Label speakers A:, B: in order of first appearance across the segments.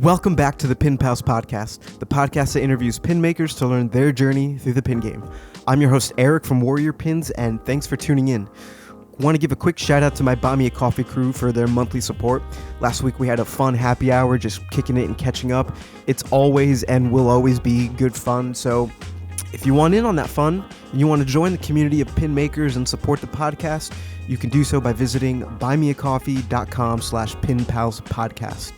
A: Welcome back to the Pin Pals podcast, the podcast that interviews pin makers to learn their journey through the pin game. I'm your host, Eric from Warrior Pins, and thanks for tuning in. Want to give a quick shout out to my Buy Me a Coffee crew for their monthly support. Last week we had a fun happy hour, just kicking it and catching up. It's always and will always be good fun, so if you want in on that fun and you want to join the community of pin makers and support the podcast, you can do so by visiting buymeacoffee.com/pinpalspodcast.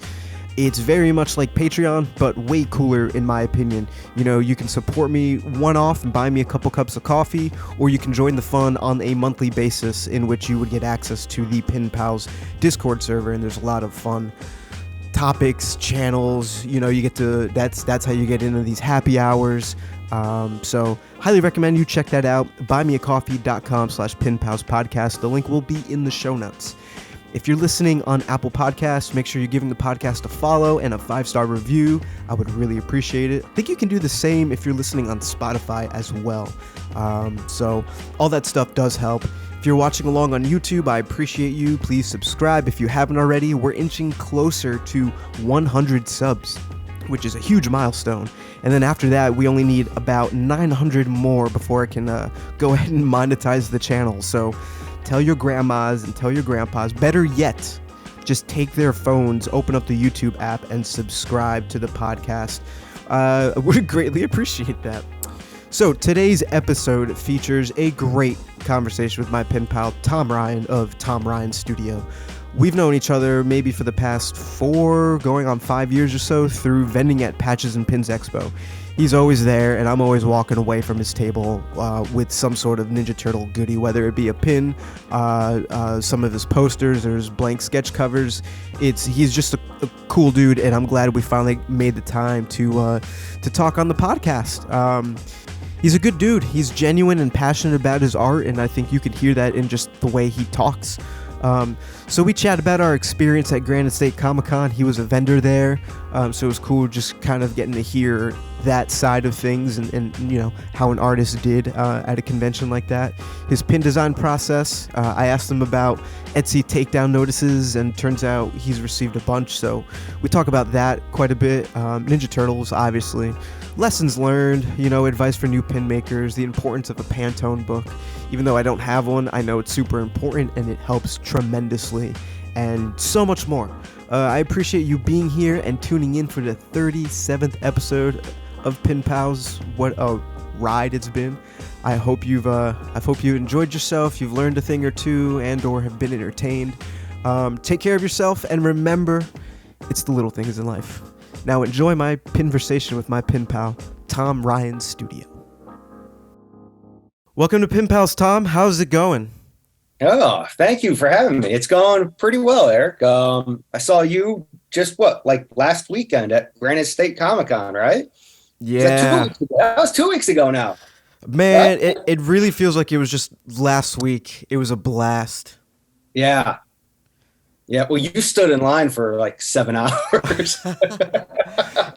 A: It's very much like Patreon, but way cooler in my opinion. You know, you can support me one-off and buy me a couple cups of coffee, or you can join the fun on a monthly basis in which you would get access to the Pin Pals Discord server, and there's a lot of fun topics, channels, you know, you get to, that's how you get into these happy hours. So highly recommend you check that out, buymeacoffee.com/pinpalspodcast. The link will be in the show notes. If you're listening on Apple Podcasts, make sure you're giving the podcast a follow and a 5-star review. I would really appreciate it. I think you can do the same if you're listening on Spotify as well. So all that stuff does help. If you're watching along on YouTube, I appreciate you. Please subscribe if you haven't already. We're inching closer to 100 subs, which is a huge milestone. And then after that, we only need about 900 more before I can go ahead and monetize the channel. So tell your grandmas and tell your grandpas, better yet, just take their phones, open up the YouTube app, and subscribe to the podcast. I would greatly appreciate that. So today's episode features a great conversation with my pen pal, Tom Ryan of Tom Ryan Studio. We've known each other maybe for the past 4, going on 5 years or so through vending at Patches and Pins Expo. He's always there, and I'm always walking away from his table with some sort of Ninja Turtle goodie, whether it be a pin, some of his posters, or his blank sketch covers. He's just a cool dude, and I'm glad we finally made the time to talk on the podcast. He's a good dude. He's genuine and passionate about his art, and I think you can hear that in just the way he talks. So we chat about our experience at Granite State ComicCon. He was a vendor there, so it was cool just kind of getting to hear that side of things and you know, how an artist did at a convention like that. His pin design process, I asked him about Etsy takedown notices, and turns out he's received a bunch, so we talk about that quite a bit. Ninja Turtles, obviously. Lessons learned, you know, advice for new pin makers, the importance of a Pantone book. Even though I don't have one, I know it's super important and it helps tremendously, and so much more. I appreciate you being here and tuning in for the 37th episode of Pin Pals. What a ride it's been. I hope you enjoyed yourself, you've learned a thing or two, and or have been entertained. Take care of yourself, and remember, it's the little things in life. Now enjoy my pinversation with my pen pal, Tom Ryan Studio. Welcome to Pin Pals, Tom. How's it going?
B: Oh, thank you for having me. It's going pretty well, Eric. I saw you just last weekend at Granite State ComicCon, right?
A: Yeah.
B: That was 2 weeks ago now.
A: Man, it really feels like it was just last week. It was a blast.
B: Yeah. Yeah, well, you stood in line for like 7 hours.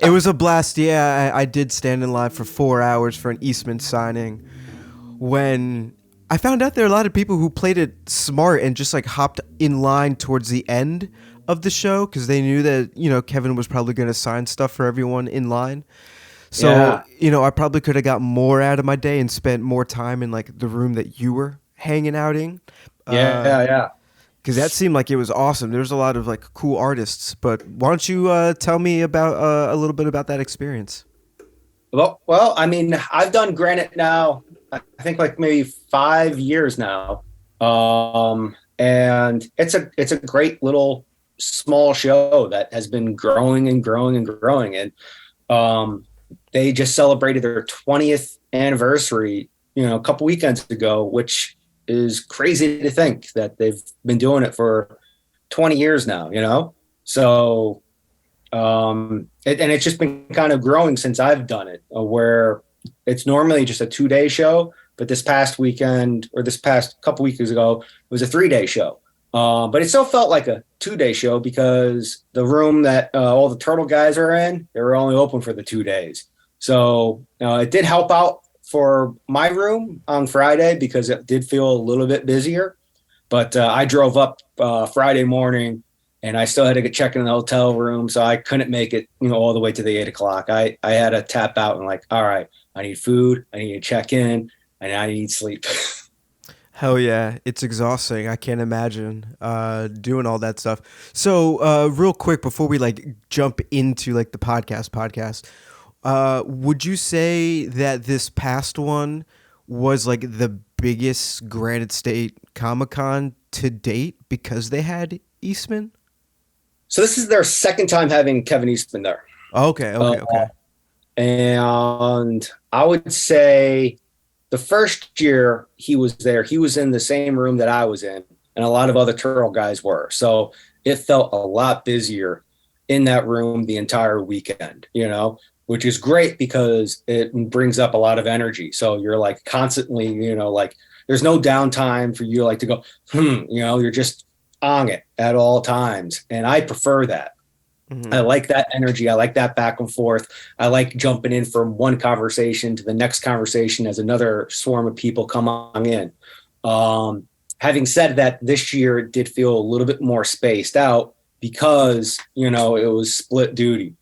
A: It was a blast. Yeah, I did stand in line for 4 hours for an Eastman signing. When I found out there are a lot of people who played it smart and just like hopped in line towards the end of the show because they knew that, you know, Kevin was probably going to sign stuff for everyone in line. So, yeah. You know, I probably could have got more out of my day and spent more time in like the room that you were hanging out in.
B: Yeah.
A: Because that seemed like it was awesome. There's a lot of like cool artists. But why don't you tell me about a little bit about that experience?
B: Well, I mean, I've done Granite now, I think like maybe 5 years now. And it's a great little small show that has been growing and growing and growing. And they just celebrated their 20th anniversary, you know, a couple weekends ago, which is crazy to think that they've been doing it for 20 years now, you know? So, and it's just been kind of growing since I've done it, where it's normally just a 2-day show, but this past weekend or this past couple weeks ago, it was a 3-day show. But it still felt like a 2-day show because the room that all the turtle guys are in, they were only open for the 2 days. So it did help out for my room on Friday because it did feel a little bit busier. But I drove up Friday morning and I still had to get check in the hotel room, so I couldn't make it, all the way to the 8 o'clock. I had to tap out and like, all right, I need food, I need to check in, and I need sleep.
A: Hell yeah, it's exhausting. I can't imagine doing all that stuff. So, real quick before we like jump into like the podcast, would you say that this past one was like the biggest Granite State Comic-Con to date because they had Eastman?
B: So this is their second time having Kevin Eastman there.
A: Okay.
B: And I would say the first year he was there, he was in the same room that I was in, and a lot of other Turtle guys were. So it felt a lot busier in that room the entire weekend, which is great because it brings up a lot of energy. So you're like constantly, like there's no downtime for you like to go, you're just on it at all times. And I prefer that. I like that energy. I like that back and forth. I like jumping in from one conversation to the next conversation as another swarm of people come on in. Having said that, this year it did feel a little bit more spaced out because, it was split duty.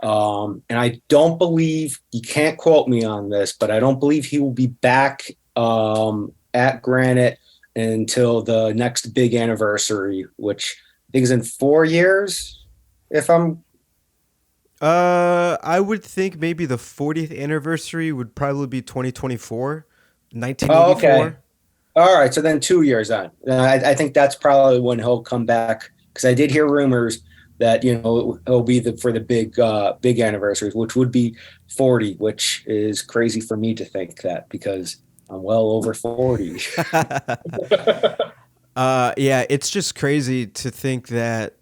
B: And I don't believe, you can't quote me on this, but I don't believe he will be back at Granite until the next big anniversary, which I think is in 4 years. If I'm
A: I would think maybe the 40th anniversary would probably be 2024, 1984.
B: Oh, okay. All right, so then 2 years on. I think that's probably when he'll come back, because I did hear rumors that it'll be for the big anniversaries, which would be 40, which is crazy for me to think that because I'm well over 40.
A: Yeah, it's just crazy to think that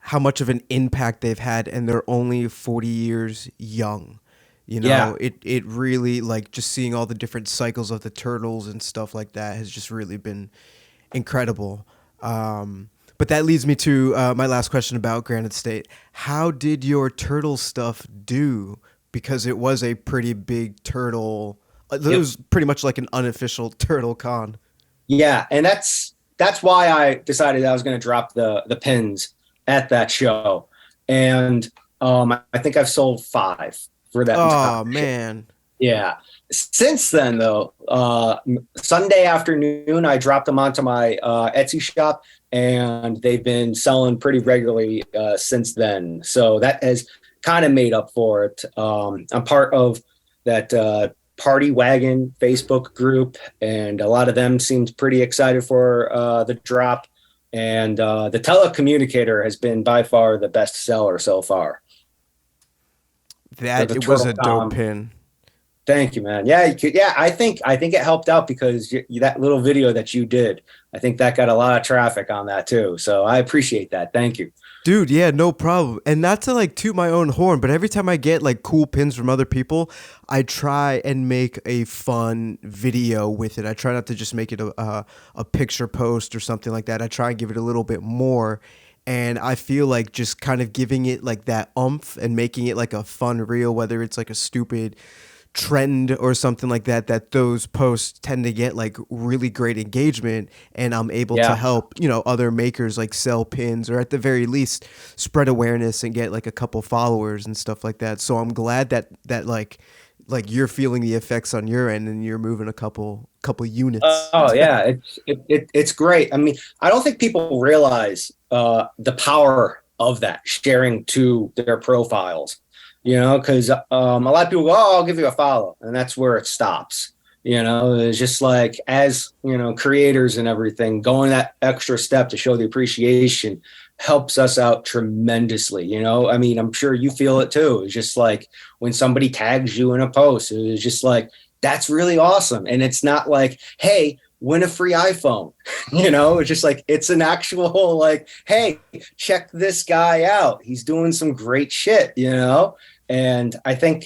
A: how much of an impact they've had, and they're only 40 years young.
B: Yeah.
A: It really, like, just seeing all the different cycles of the turtles and stuff like that has just really been incredible. But that leads me to my last question about Granite State. How did your turtle stuff do? Because it was a pretty big turtle. It was pretty much like an unofficial turtle con.
B: Yeah, and that's why I decided I was going to drop the pins at that show. And I think I've sold 5 for that.
A: Oh, man.
B: Yeah. Since then, though, Sunday afternoon, I dropped them onto my Etsy shop, and they've been selling pretty regularly since then. So that has kind of made up for it. I'm part of that Party Wagon Facebook group, and a lot of them seemed pretty excited for the drop. And the telecommunicator has been by far the best seller so far.
A: It was a dope pin.
B: Thank you, man. Yeah, I think it helped out because that little video that you did, I think that got a lot of traffic on that too. So I appreciate that. Thank you.
A: Dude, yeah, no problem. And not to like toot my own horn, but every time I get like cool pins from other people, I try and make a fun video with it. I try not to just make it a picture post or something like that. I try and give it a little bit more. And I feel like just kind of giving it like that oomph and making it like a fun reel, whether it's like a stupid trend or something like that, that those posts tend to get like really great engagement, and I'm able to help other makers like sell pins, or at the very least spread awareness and get like a couple followers and stuff like that. So I'm glad that like you're feeling the effects on your end and you're moving a couple units.
B: Oh yeah, it's great. I mean, I don't think people realize the power of that sharing to their profiles. Because a lot of people go, "Oh, I'll give you a follow," and that's where it stops. It's just like, as creators and everything, going that extra step to show the appreciation helps us out tremendously. I mean, I'm sure you feel it too. It's just like when somebody tags you in a post, it's just like, that's really awesome. And it's not like, hey, win a free iPhone. It's just like, it's an actual like, hey, check this guy out. He's doing some great shit, And I think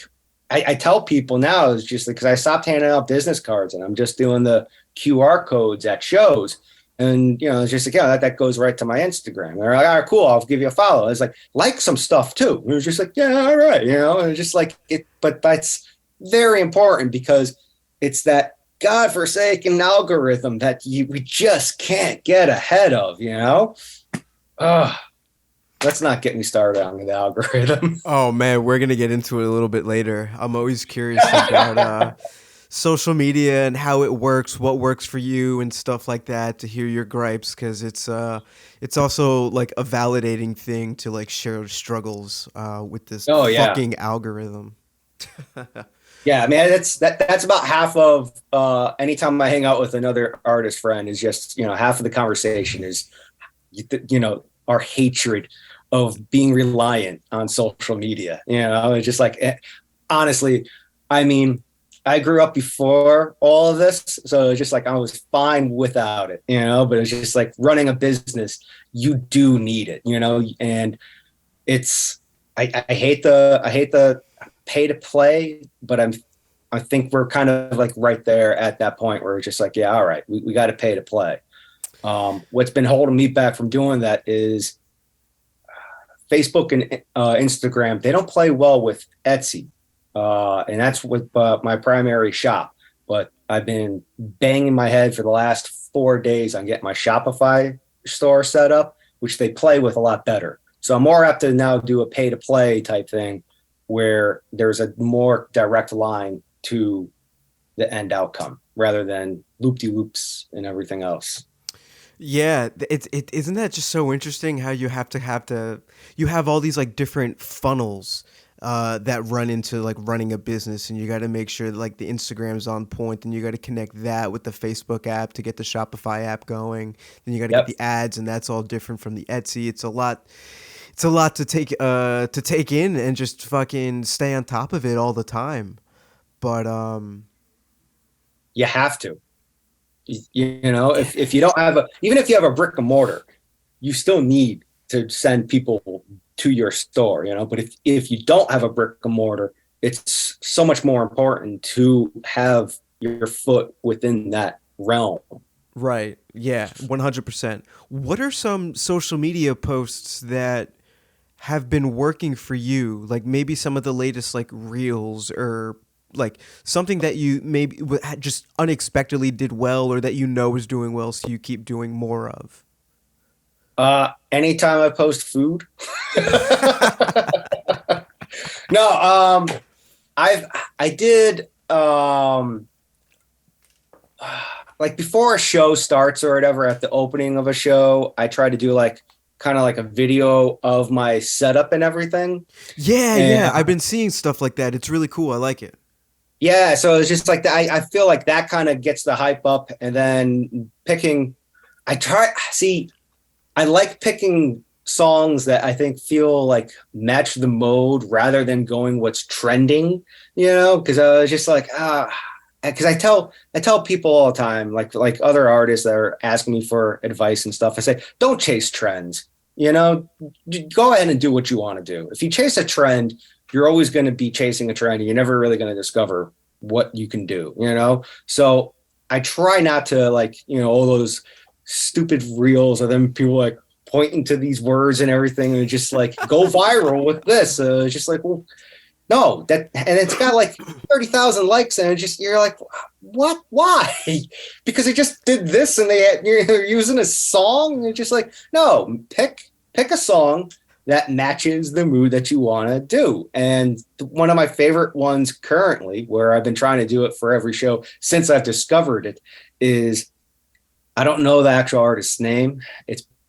B: I tell people now, is just because I stopped handing out business cards and I'm just doing the QR codes at shows. And, it's just like, yeah, that goes right to my Instagram. They're like, all right, cool, I'll give you a follow. It's like some stuff too. It was just like, yeah, all right. And it's just like it, but that's very important because it's that godforsaken algorithm that we just can't get ahead of, let's not get me started on the algorithm.
A: Oh man, we're gonna get into it a little bit later. I'm always curious about social media and how it works, what works for you, and stuff like that. To hear your gripes, because it's also like a validating thing to like share struggles with this
B: Oh yeah.
A: fucking algorithm.
B: Yeah, I mean that's about half of anytime I hang out with another artist friend is just, half of the conversation is our hatred of being reliant on social media. It's just like honestly, I mean, I grew up before all of this, so it's just like I was fine without it, but it's just like running a business, you do need it, and it's I hate the pay to play, but I think we're kind of like right there at that point where it's just like, yeah, all right, we got to pay to play. What's been holding me back from doing that is Facebook and Instagram. They don't play well with Etsy, and that's with my primary shop. But I've been banging my head for the last 4 days on getting my Shopify store set up, which they play with a lot better. So I'm more apt to now do a pay to play type thing where there's a more direct line to the end outcome rather than loop de loops and everything else.
A: Yeah, it isn't that just so interesting how you have all these like different funnels that run into like running a business, and you got to make sure that like the Instagram's on point, and you got to connect that with the Facebook app to get the Shopify app going. Then you got to get
B: Yep.
A: the ads, and that's all different from the Etsy. It's a lot. It's a lot to take in and just fucking stay on top of it all the time. But
B: You have to. If you don't have even if you have a brick and mortar, you still need to send people to your store, but if you don't have a brick and mortar, it's so much more important to have your foot within that realm.
A: right, yeah, 100%. What are some social media posts that have been working for you? Like maybe some of the latest like reels, or like something that you maybe just unexpectedly did well, or that you know is doing well, so you keep doing more of.
B: Anytime I post food. No, I did like before a show starts or whatever, at the opening of a show, I try to do like kind of like a video of my setup and everything.
A: Yeah,
B: And
A: yeah, I've been seeing stuff like that. It's really cool. I like it.
B: yeah, so it's just like that. I feel like that kind of gets the hype up, and then I like picking songs that I think feel like match the mode rather than going what's trending, because I was just like, because I tell people all the time, like other artists that are asking me for advice and stuff, I say, don't chase trends, go ahead and do what you want to do. If you chase a trend, you're always going to be chasing a trend, and you're never really going to discover what you can do, So I try not to all those stupid reels of them people like pointing to these words and everything and just like go viral with this. Just like, well, no, and it's got like 30,000 likes, and you're like, what? Why? Because it just did this, and you're using a song. And it's just like, no, pick a song that matches the mood that you want to do. And one of my favorite ones currently, where I've been trying to do it for every show since I've discovered it, is I don't know the actual artist's name.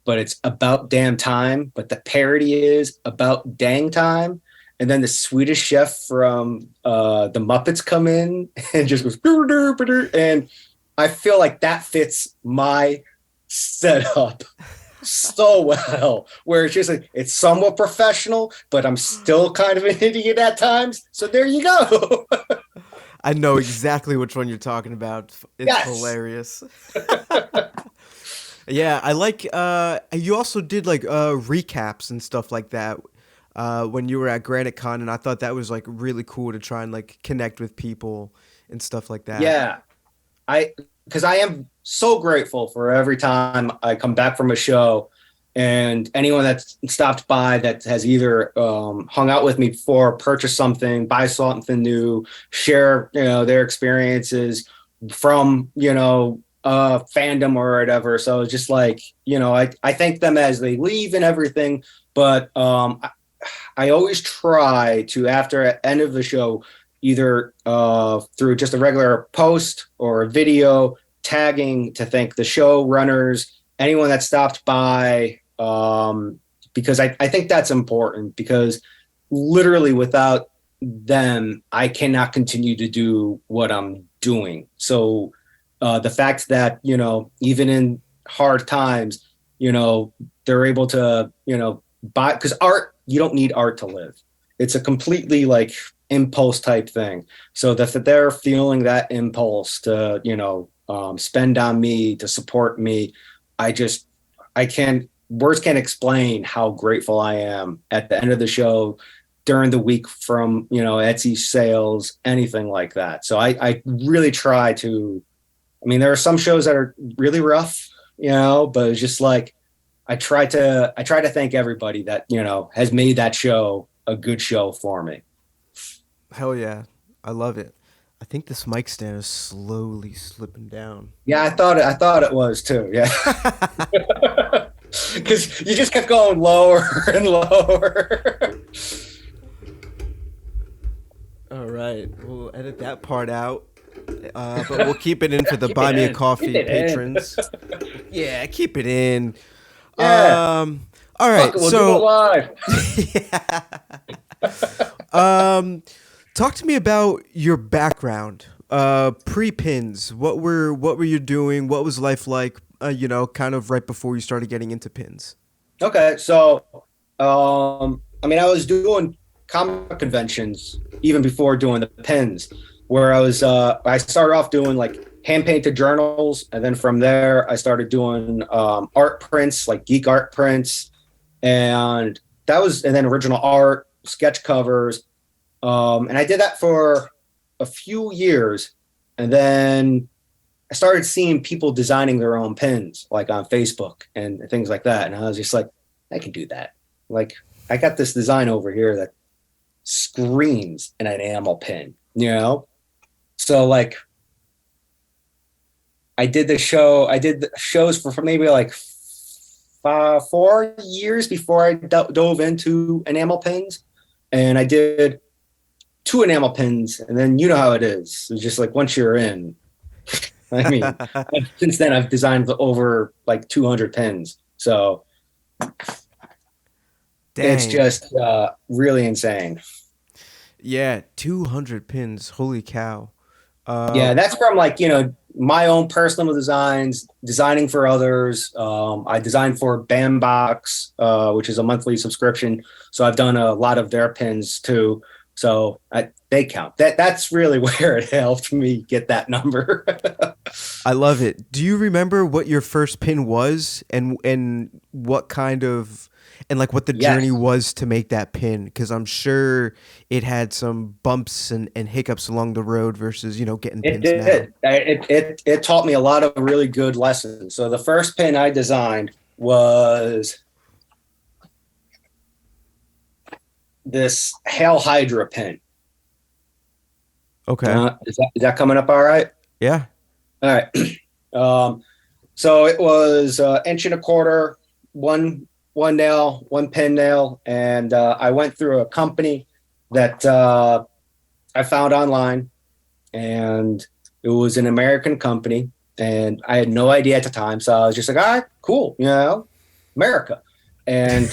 B: But it's About Damn Time. But the parody is About Dang Time. And then the Swedish chef from the Muppets come in and just goes, and I feel like that fits my setup so well, where it's just like, it's somewhat professional, but I'm still kind of an idiot at times. So there you go.
A: I know exactly which one you're talking about. It's
B: Yes.
A: hilarious. Yeah, I like you also did like recaps and stuff like that when you were at Granite Con, and I thought that was like really cool to try and like connect with people and stuff like that.
B: Yeah. Because I am so grateful for every time I come back from a show, and anyone that's stopped by that has either hung out with me before, purchased something, buy something new, share their experiences from fandom or whatever. So it's just like I thank them as they leave and everything, But I always try to, after end of the show, either through just a regular post or a video tagging, to thank the show runners, anyone that stopped by, because I think that's important, because literally without them, I cannot continue to do what I'm doing. So the fact that, even in hard times, they're able to, buy, because art, you don't need art to live. It's a completely like impulse type thing. So that they're feeling that impulse to, spend on me, to support me. Words can't explain how grateful I am at the end of the show, during the week, from, Etsy sales, anything like that. So I really try to, there are some shows that are really rough, but it's just like, I try to thank everybody that, has made that show a good show for me.
A: Hell yeah. I love it. I think this mic stand is slowly slipping down.
B: Yeah, I thought it was too. Yeah. Because you just kept going lower and lower.
A: All right. We'll edit that part out. But we'll keep it in for the Buy Me a Coffee patrons. Yeah, keep it in.
B: Yeah.
A: All right.
B: We'll
A: so
B: do it live.
A: yeah. Talk to me about your background. Pre-pins. What were you doing? What was life like? Kind of right before you started getting into pins.
B: Okay, so I was doing comic conventions even before doing the pins, where I started off doing like hand painted journals, and then from there I started doing art prints, like geek art prints, and then original art, sketch covers, and I did that for a few years, and then I started seeing people designing their own pins, like on Facebook and things like that. And I was just like, I can do that. Like, I got this design over here that screams an enamel pin, So like, I did the shows for maybe like 4 years before I dove into enamel pins. And I did 2 enamel pins. And then you know how it is. It's just like, once you're in, since then I've designed over like 200 pins. So Dang. It's just really insane.
A: Yeah, 200 pins. Holy cow.
B: Yeah, that's from like, my own personal designs, designing for others. I designed for Bambox, which is a monthly subscription. So I've done a lot of their pins too. So they count. That's really where it helped me get that number.
A: I love it. Do you remember what your first pin was, and what kind of, and like what the journey was to make that pin? Because I'm sure it had some bumps and hiccups along the road versus, getting pins now.
B: It taught me a lot of really good lessons. So the first pin I designed was this Hail Hydra pin.
A: Okay.
B: Is that coming up all right?
A: Yeah.
B: All right. So it was 1.25 inch, one nail, one pin nail, and I went through a company that I found online, and it was an American company, and I had no idea at the time, so I was just like, all right, cool, America, and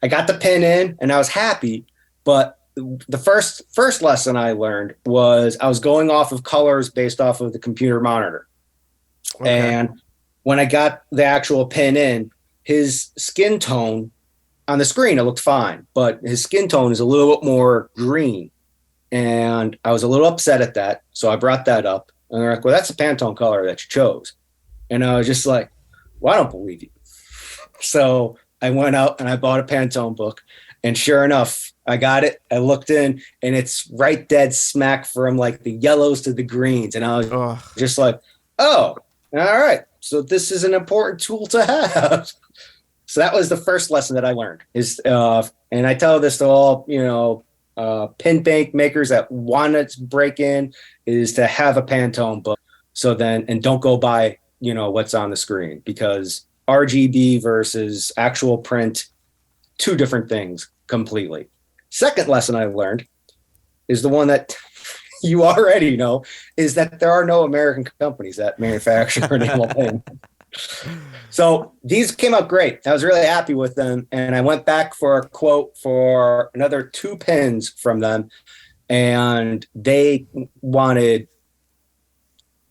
B: I got the pin in, and I was happy, but the first lesson I learned was I was going off of colors based off of the computer monitor. Okay. And when I got the actual pin in, his skin tone on the screen, it looked fine, but his skin tone is a little bit more green. And I was a little upset at that. So I brought that up, and they're like, well, that's a Pantone color that you chose. And I was just like, well, I don't believe you. So I went out and I bought a Pantone book, and sure enough, I got it. I looked in, and it's right dead smack from like the yellows to the greens. And I was just like, oh, all right. So this is an important tool to have. So that was the first lesson that I learned and I tell this to all, pin bank makers that want to break in, is to have a Pantone book. So then, and don't go by, what's on the screen, because RGB versus actual print, two different things completely. Second lesson I learned is the one that you already know, is that there are no American companies that manufacture enamel paint. So these came out great. I was really happy with them. And I went back for a quote for another 2 pins from them. And they wanted,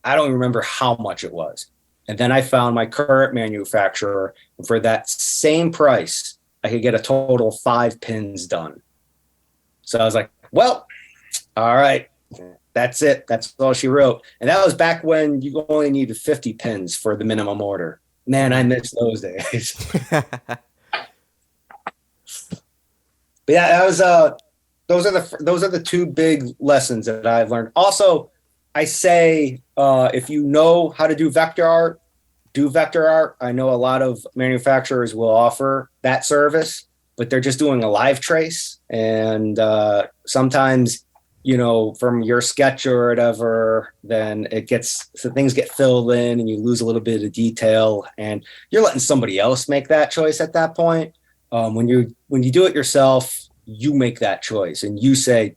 B: I don't remember how much it was. And then I found my current manufacturer. And for that same price, I could get a total of 5 pins done. So I was like, well, all right, that's it. That's all she wrote. And that was back when you only needed 50 pins for the minimum order. Man, I miss those days. But yeah, that was those are the 2 big lessons that I've learned. Also, I say if you know how to do vector art, do vector art. I know a lot of manufacturers will offer that service, but they're just doing a live trace, and sometimes, from your sketch or whatever, then things get filled in and you lose a little bit of detail, and you're letting somebody else make that choice at that point. When you do it yourself, you make that choice and you say,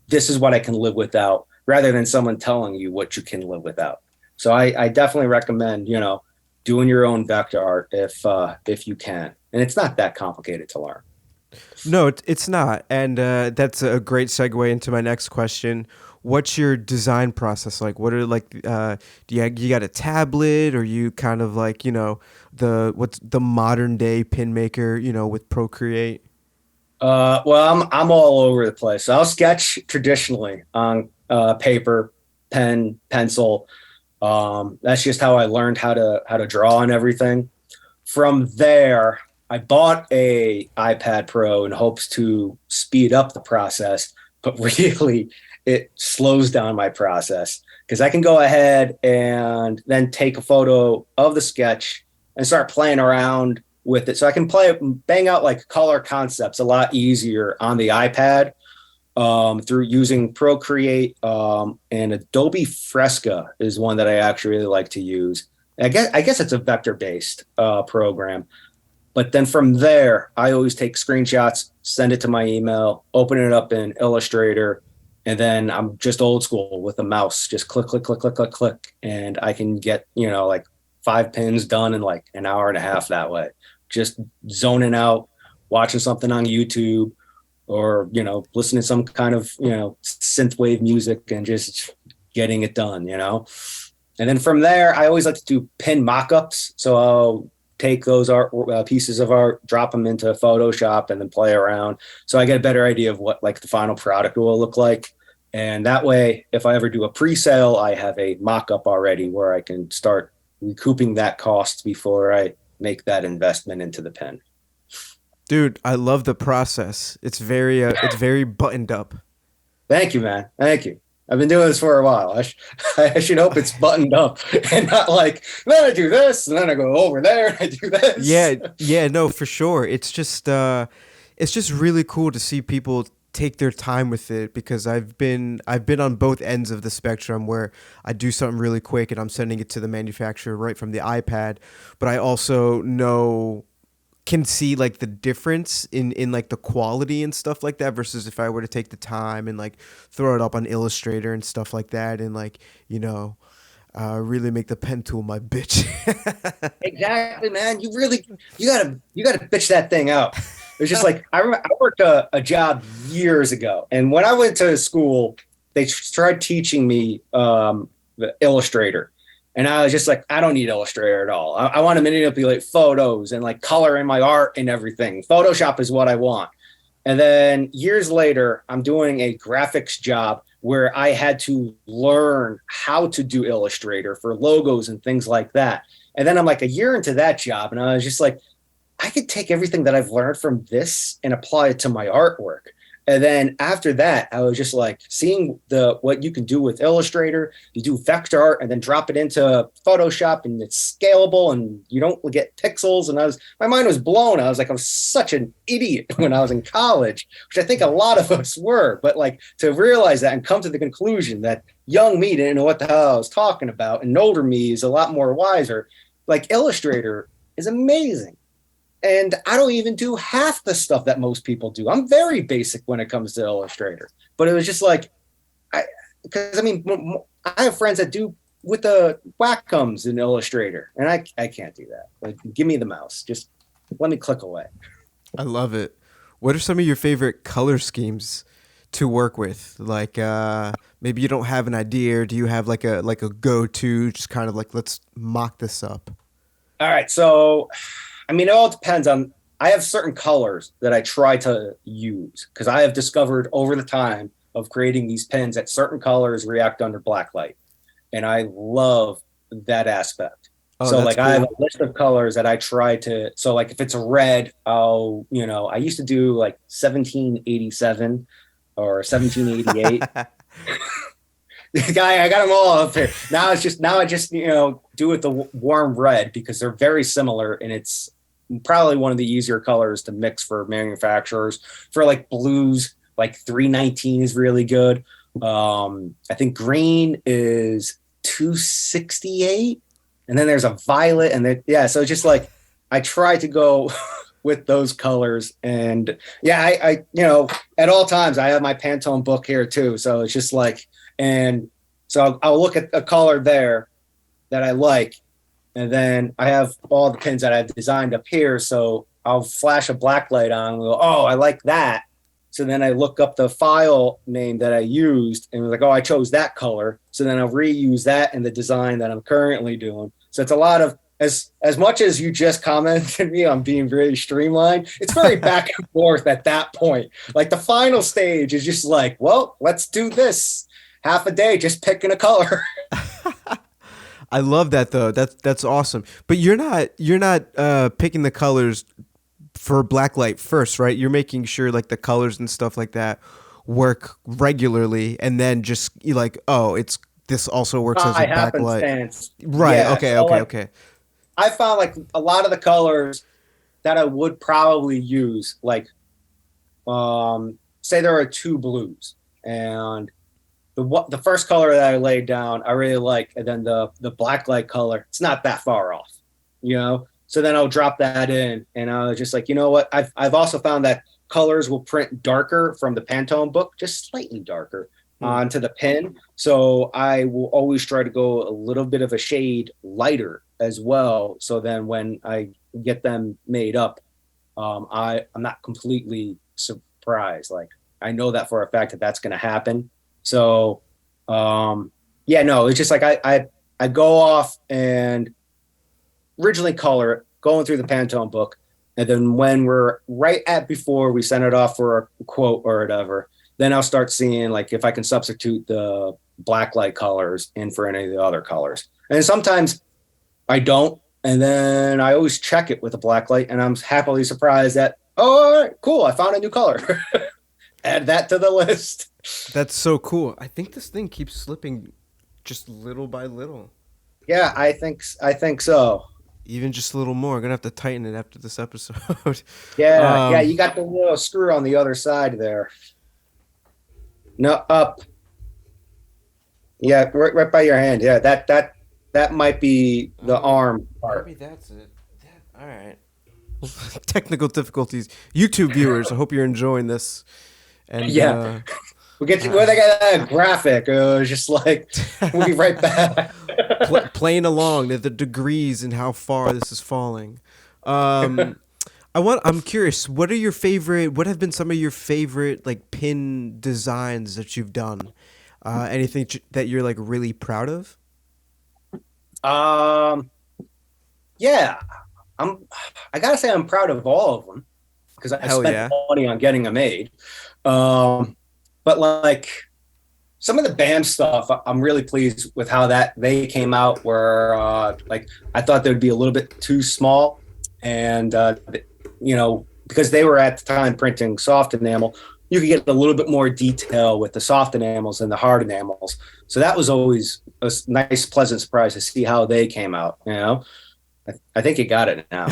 B: this is what I can live without, rather than someone telling you what you can live without. So I definitely recommend, doing your own vector art if you can. And it's not that complicated to learn.
A: No, it's not. And that's a great segue into my next question. What's your design process like? What are do you got a tablet, or you kind of like, what's the modern day pin maker, with Procreate?
B: Well, I'm all over the place. So I'll sketch traditionally on paper, pen, pencil. That's just how I learned how to draw and everything. From there, I bought a iPad Pro in hopes to speed up the process, but really it slows down my process, because I can go ahead and then take a photo of the sketch and start playing around with it. So I can bang out like color concepts a lot easier on the iPad through using Procreate, and Adobe Fresca is one that I actually really like to use. I guess it's a vector-based program. But then from there, I always take screenshots, send it to my email, open it up in Illustrator, and then I'm just old school with a mouse, just click, click, click, click, click, click, and I can get, like 5 pins done in like an hour and a half that way. Just zoning out, watching something on YouTube, or, listening to some kind of, synthwave music and just getting it done, And then from there, I always like to do pin mock-ups. So I'll take those art pieces of art, drop them into Photoshop, and then play around. So I get a better idea of what like the final product will look like. And that way, if I ever do a pre-sale, I have a mock-up already where I can start recouping that cost before I make that investment into the pen.
A: Dude, I love the process. It's very buttoned up.
B: Thank you, man. Thank you. I've been doing this for a while. I should hope it's buttoned up and not like, then I do this and then I go over there and I do this.
A: Yeah, no, for sure. It's just really cool to see people take their time with it, because I've been on both ends of the spectrum, where I do something really quick and I'm sending it to the manufacturer right from the iPad, but I also can see like the difference in like the quality and stuff like that, versus if I were to take the time and like throw it up on Illustrator and stuff like that, and like, really make the pen tool my bitch.
B: Exactly, man. You gotta bitch that thing out. It's just like, I remember I worked a job years ago, and when I went to school, they tried teaching me the Illustrator. And I was just like, I don't need Illustrator at all. I want to manipulate photos and like color in my art and everything. Photoshop is what I want. And then years later, I'm doing a graphics job where I had to learn how to do Illustrator for logos and things like that. And then I'm like a year into that job, and I was just like, I could take everything that I've learned from this and apply it to my artwork. And then after that, I was just like seeing what you can do with Illustrator. You do vector art and then drop it into Photoshop, and it's scalable and you don't get pixels. And my mind was blown. I was such an idiot when I was in college, which I think a lot of us were. But like, to realize that and come to the conclusion that young me didn't know what the hell I was talking about, and older me is a lot more wiser. Like, Illustrator is amazing. And I don't even do half the stuff that most people do. I'm very basic when it comes to Illustrator. But it was just like, because I mean, I have friends that do with the Wacom in Illustrator, and I can't do that. Like, give me the mouse. Just let me click away.
A: I love it. What are some of your favorite color schemes to work with? Like maybe you don't have an idea, or do you have like a go-to, just kind of like, let's mock this up?
B: All right. So, I mean, it all depends on, I have certain colors that I try to use because I have discovered over the time of creating these pins that certain colors react under black light. And I love that aspect.
A: Oh,
B: So
A: that's
B: like I have
A: cool.
B: a list of colors that I try to, so like if it's a red, I used to do like 1787 or 1788. Guy, I got them all up here. Now I just do it the warm red because they're very similar and it's probably one of the easier colors to mix for manufacturers. For like blues, like 319 is really good. I think green is 268, and then there's a violet, and then so it's just like I try to go with those colors, and I at all times I have my Pantone book here too, so it's just like, and so I'll look at a color there that I like, and then I have all the pins that I've designed up here, so I'll flash a black light on and go, oh, I like that. So then I look up the file name that I used and was like, oh, I chose that color. So then I'll reuse that in the design that I'm currently doing. So it's a lot of, as much as you just commented me on being very streamlined, it's very back and forth at that point. Like the final stage is just like, well, let's do this. Half a day just picking a color.
A: I love that though. That's awesome. But you're not picking the colors for blacklight first, right? You're making sure like the colors and stuff like that work regularly, and then just you like, oh, this also works as a backlight. Right.
B: Yeah.
A: Okay.
B: So
A: Okay.
B: like,
A: Okay.
B: I found like a lot of the colors that I would probably use, like, say there are two blues, and the first color that I laid down, I really like, and then the black light color, it's not that far off, you know. So then I'll drop that in, and I was just like, you know what? I've also found that colors will print darker from the Pantone book, just slightly darker onto the pen. So I will always try to go a little bit of a shade lighter as well. So then when I get them made up, I'm not completely surprised. Like I know that for a fact that that's going to happen. So no, it's just like I go off and originally color it, going through the Pantone book, and then when we're right at before we send it off for a quote or whatever, then I'll start seeing like if I can substitute the black light colors in for any of the other colors. And sometimes I don't, and then I always check it with a black light, and I'm happily surprised that, oh, all right, cool, I found a new color. Add that to the list.
A: That's so cool. I think this thing keeps slipping just little by little.
B: Yeah, I think so.
A: Even just a little more. I'm gonna have to tighten it after this episode.
B: Yeah, you got the little screw on the other side there. No, up. Yeah, right by your hand. Yeah, that might be the arm part.
A: Maybe that's it. All right. Technical difficulties. YouTube viewers, I hope you're enjoying this. And
B: We'll get you where they got that graphic. It was just like, we'll be right back.
A: Playing along the degrees and how far this is falling. I'm curious, what have been some of your favorite like pin designs that you've done? Anything that you're like really proud of?
B: Yeah, I gotta say I'm proud of all of them because I spent money on getting them made. But like some of the band stuff, I'm really pleased with how they came out. Where like I thought they'd be a little bit too small, and because they were at the time printing soft enamel, you could get a little bit more detail with the soft enamels and the hard enamels. So that was always a nice, pleasant surprise to see how they came out. You know, I think you got it now.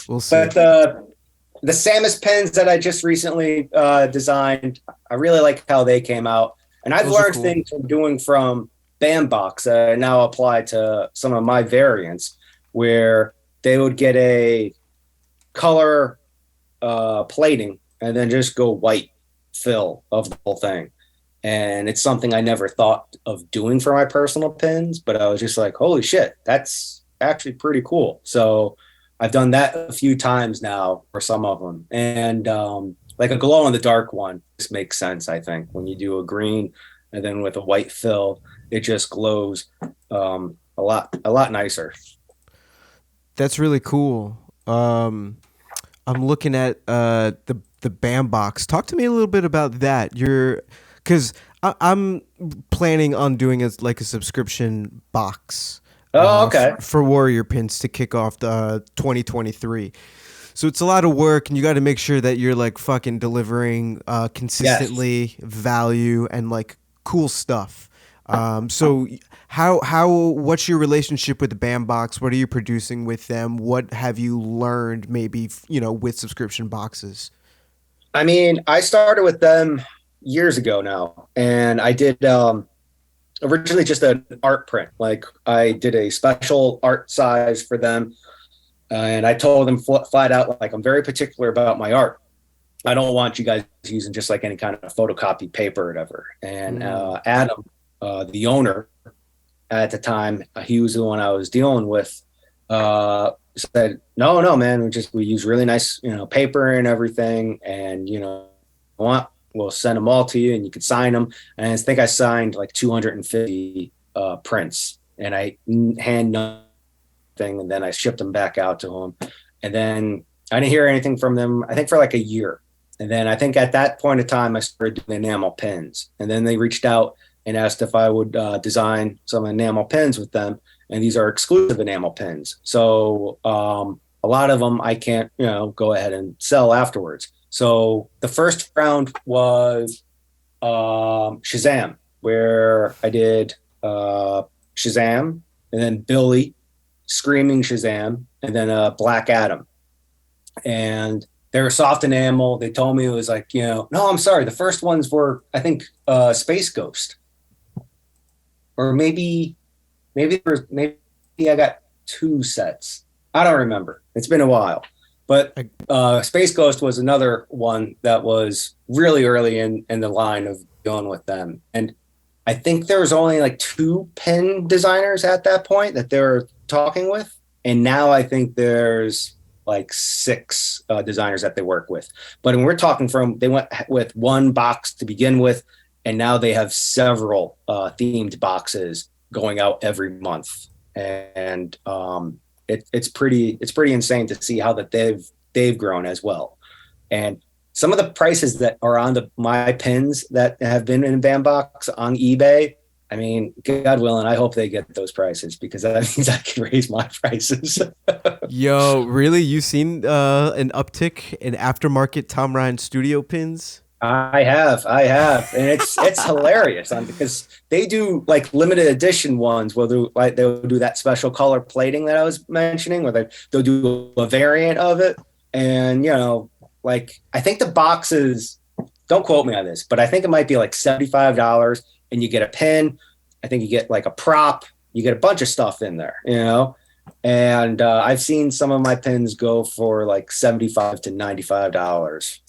A: We'll see.
B: But the Samus pens that I just recently designed, I really like how they came out. And I've learned things from doing from Bandbox that I now apply to some of my variants. where they would get a color plating and then just go white fill of the whole thing. And it's something I never thought of doing for my personal pins, but I was just like, holy shit, that's actually pretty cool. So I've done that a few times now for some of them. And like a glow in the dark one, this makes sense, I think. When you do a green and then with a white fill, it just glows a lot nicer.
A: That's really cool. I'm looking at the BAM box. Talk to me a little bit about that. Because I'm planning on doing like a subscription box
B: Oh, okay.
A: for Warrior Pins to kick off the 2023. So it's a lot of work, and you got to make sure that you're like fucking delivering
B: Yes.
A: consistently value and like cool stuff. So what's your relationship with the Bandbox? What are you producing with them? What have you learned maybe, with subscription boxes?
B: I mean, I started with them years ago now, and I did originally just an art print. Like I did a special art size for them, and I told them flat out, like, I'm very particular about my art. I don't want you guys using just like any kind of photocopy paper or whatever. And
A: Mm.
B: Adam, the owner at the time, he was the one I was dealing with. Said, no, man, we use really nice, paper and everything, and want we'll send them all to you, and you can sign them. And I think I signed like 250 prints, and I hand thing, and then I shipped them back out to them. And then I didn't hear anything from them, I think, for like a year. And then I think at that point in time, I started doing enamel pins. And then they reached out and asked if I would design some enamel pins with them. And these are exclusive enamel pins. So a lot of them I can't, go ahead and sell afterwards. So the first round was Shazam, where I did Shazam, and then Billy, Screaming Shazam, and then Black Adam. And they were soft enamel. They told me it was like, no, I'm sorry. The first ones were, I think, Space Ghost, or maybe I got two sets. I don't remember. It's been a while, but Space Ghost was another one that was really early in the line of going with them. And I think there was only like two pen designers at that point that they were talking with, and now I think there's like six designers that they work with. But when we're talking they went with one box to begin with, and now they have several themed boxes going out every month, and it's pretty insane to see how that they've grown as well. And some of the prices that are on my pins that have been in Bandbox on eBay, I mean, God willing, I hope they get those prices, because that means I can raise my prices.
A: Yo, really? You seen an uptick in aftermarket Tom Ryan studio pins?
B: I have, and it's hilarious because they do like limited edition ones where they'll do that special color plating that I was mentioning, where they'll do a variant of it, and like I think the boxes, don't quote me on this, but I think it might be like $75, and you get a pin. I think you get like a prop. You get a bunch of stuff in there, And I've seen some of my pins go for like $75 to $95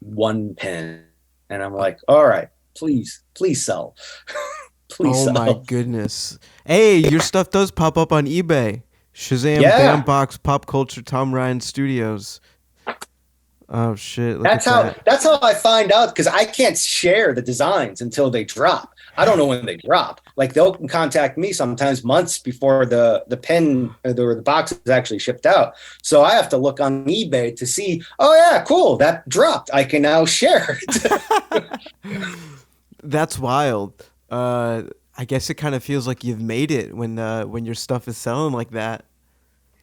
B: one pin, and I'm like, all right, please sell. Please
A: Oh my
B: sell.
A: goodness. Hey, your stuff does pop up on eBay. Shazam,
B: Yeah,
A: Bandbox, Pop Culture, Tom Ryan Studios. Oh shit, look
B: that's
A: at
B: how
A: that.
B: I find out, because I can't share the designs until they drop. I don't know when they drop. Like they'll contact me sometimes months before the pen or the box is actually shipped out. So I have to look on eBay to see, oh yeah, cool, that dropped, I can now share it.
A: That's wild. I guess it kind of feels like you've made it when your stuff is selling like that.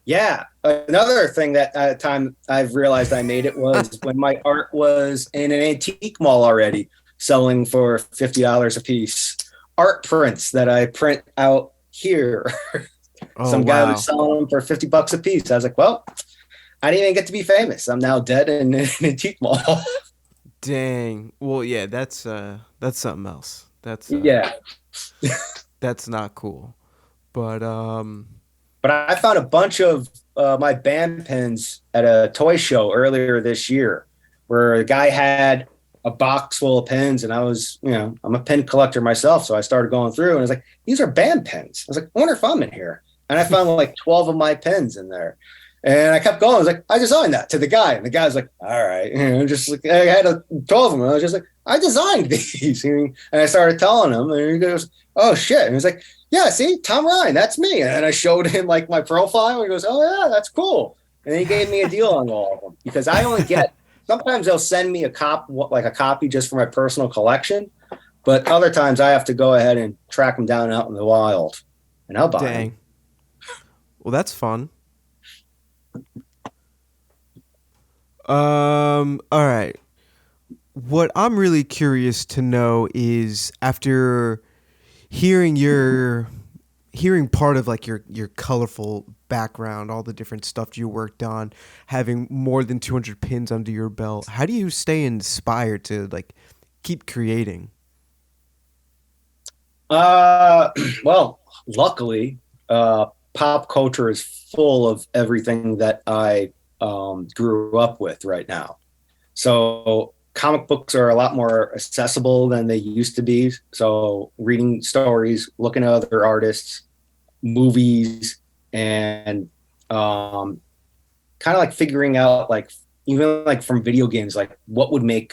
B: Yeah. Another thing that at time I've realized I made it was when my art was in an antique mall already, selling for $50 a piece. Art prints that I print out here.
A: Oh
B: Some guy was
A: wow.
B: selling them for $50 a piece. I was like, well, I didn't even get to be famous. I'm now dead in an antique mall.
A: Dang. Well, yeah, that's something else.
B: Yeah.
A: That's not cool. But
B: But I found a bunch of my band pins at a toy show earlier this year, where the guy had a box full of pins, and I was, I'm a pin collector myself, so I started going through, and I was like, these are band pins. I was like, I wonder if I'm in here, and I found like 12 of my pins in there. And I kept going. I was like, I designed that to the guy. And the guy was like, all right. Just like, I had 12 of them. And I was just like, I designed these. And I started telling him, and he goes, oh, shit. And he was like, yeah, see, Tom Ryan, that's me. And I showed him like my profile. And he goes, oh, yeah, that's cool. And he gave me a deal on all of them, because I only get, sometimes they'll send me a copy just for my personal collection. But other times I have to go ahead and track them down out in the wild. And I'll buy them.
A: Well, that's fun. All right. What I'm really curious to know is, after hearing part of like your colorful background, all the different stuff you worked on, having more than 200 pins under your belt, how do you stay inspired to like keep creating?
B: Well, luckily, pop culture is full of everything that I grew up with right now. So comic books are a lot more accessible than they used to be. So reading stories, looking at other artists, movies, and kind of like figuring out, like, even like from video games, like what would make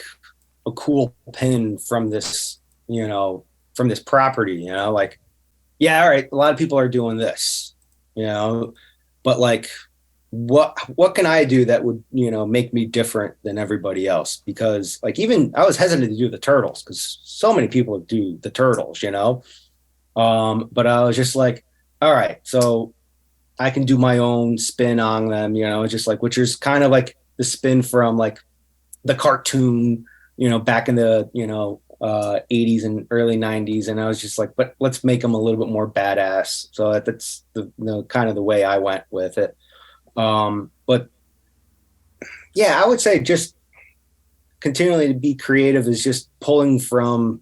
B: a cool pin from this, from this property, like, yeah, all right, a lot of people are doing this, but like, what can I do that would, make me different than everybody else? Because like, even I was hesitant to do the turtles because so many people do the turtles, but I was just like, all right, so I can do my own spin on them, just like, which is kind of like the spin from like the cartoon, back in the, 80s and early 90s. And I was just like, but let's make them a little bit more badass. So that's the kind of the way I went with it. But yeah, I would say just continually to be creative is just pulling from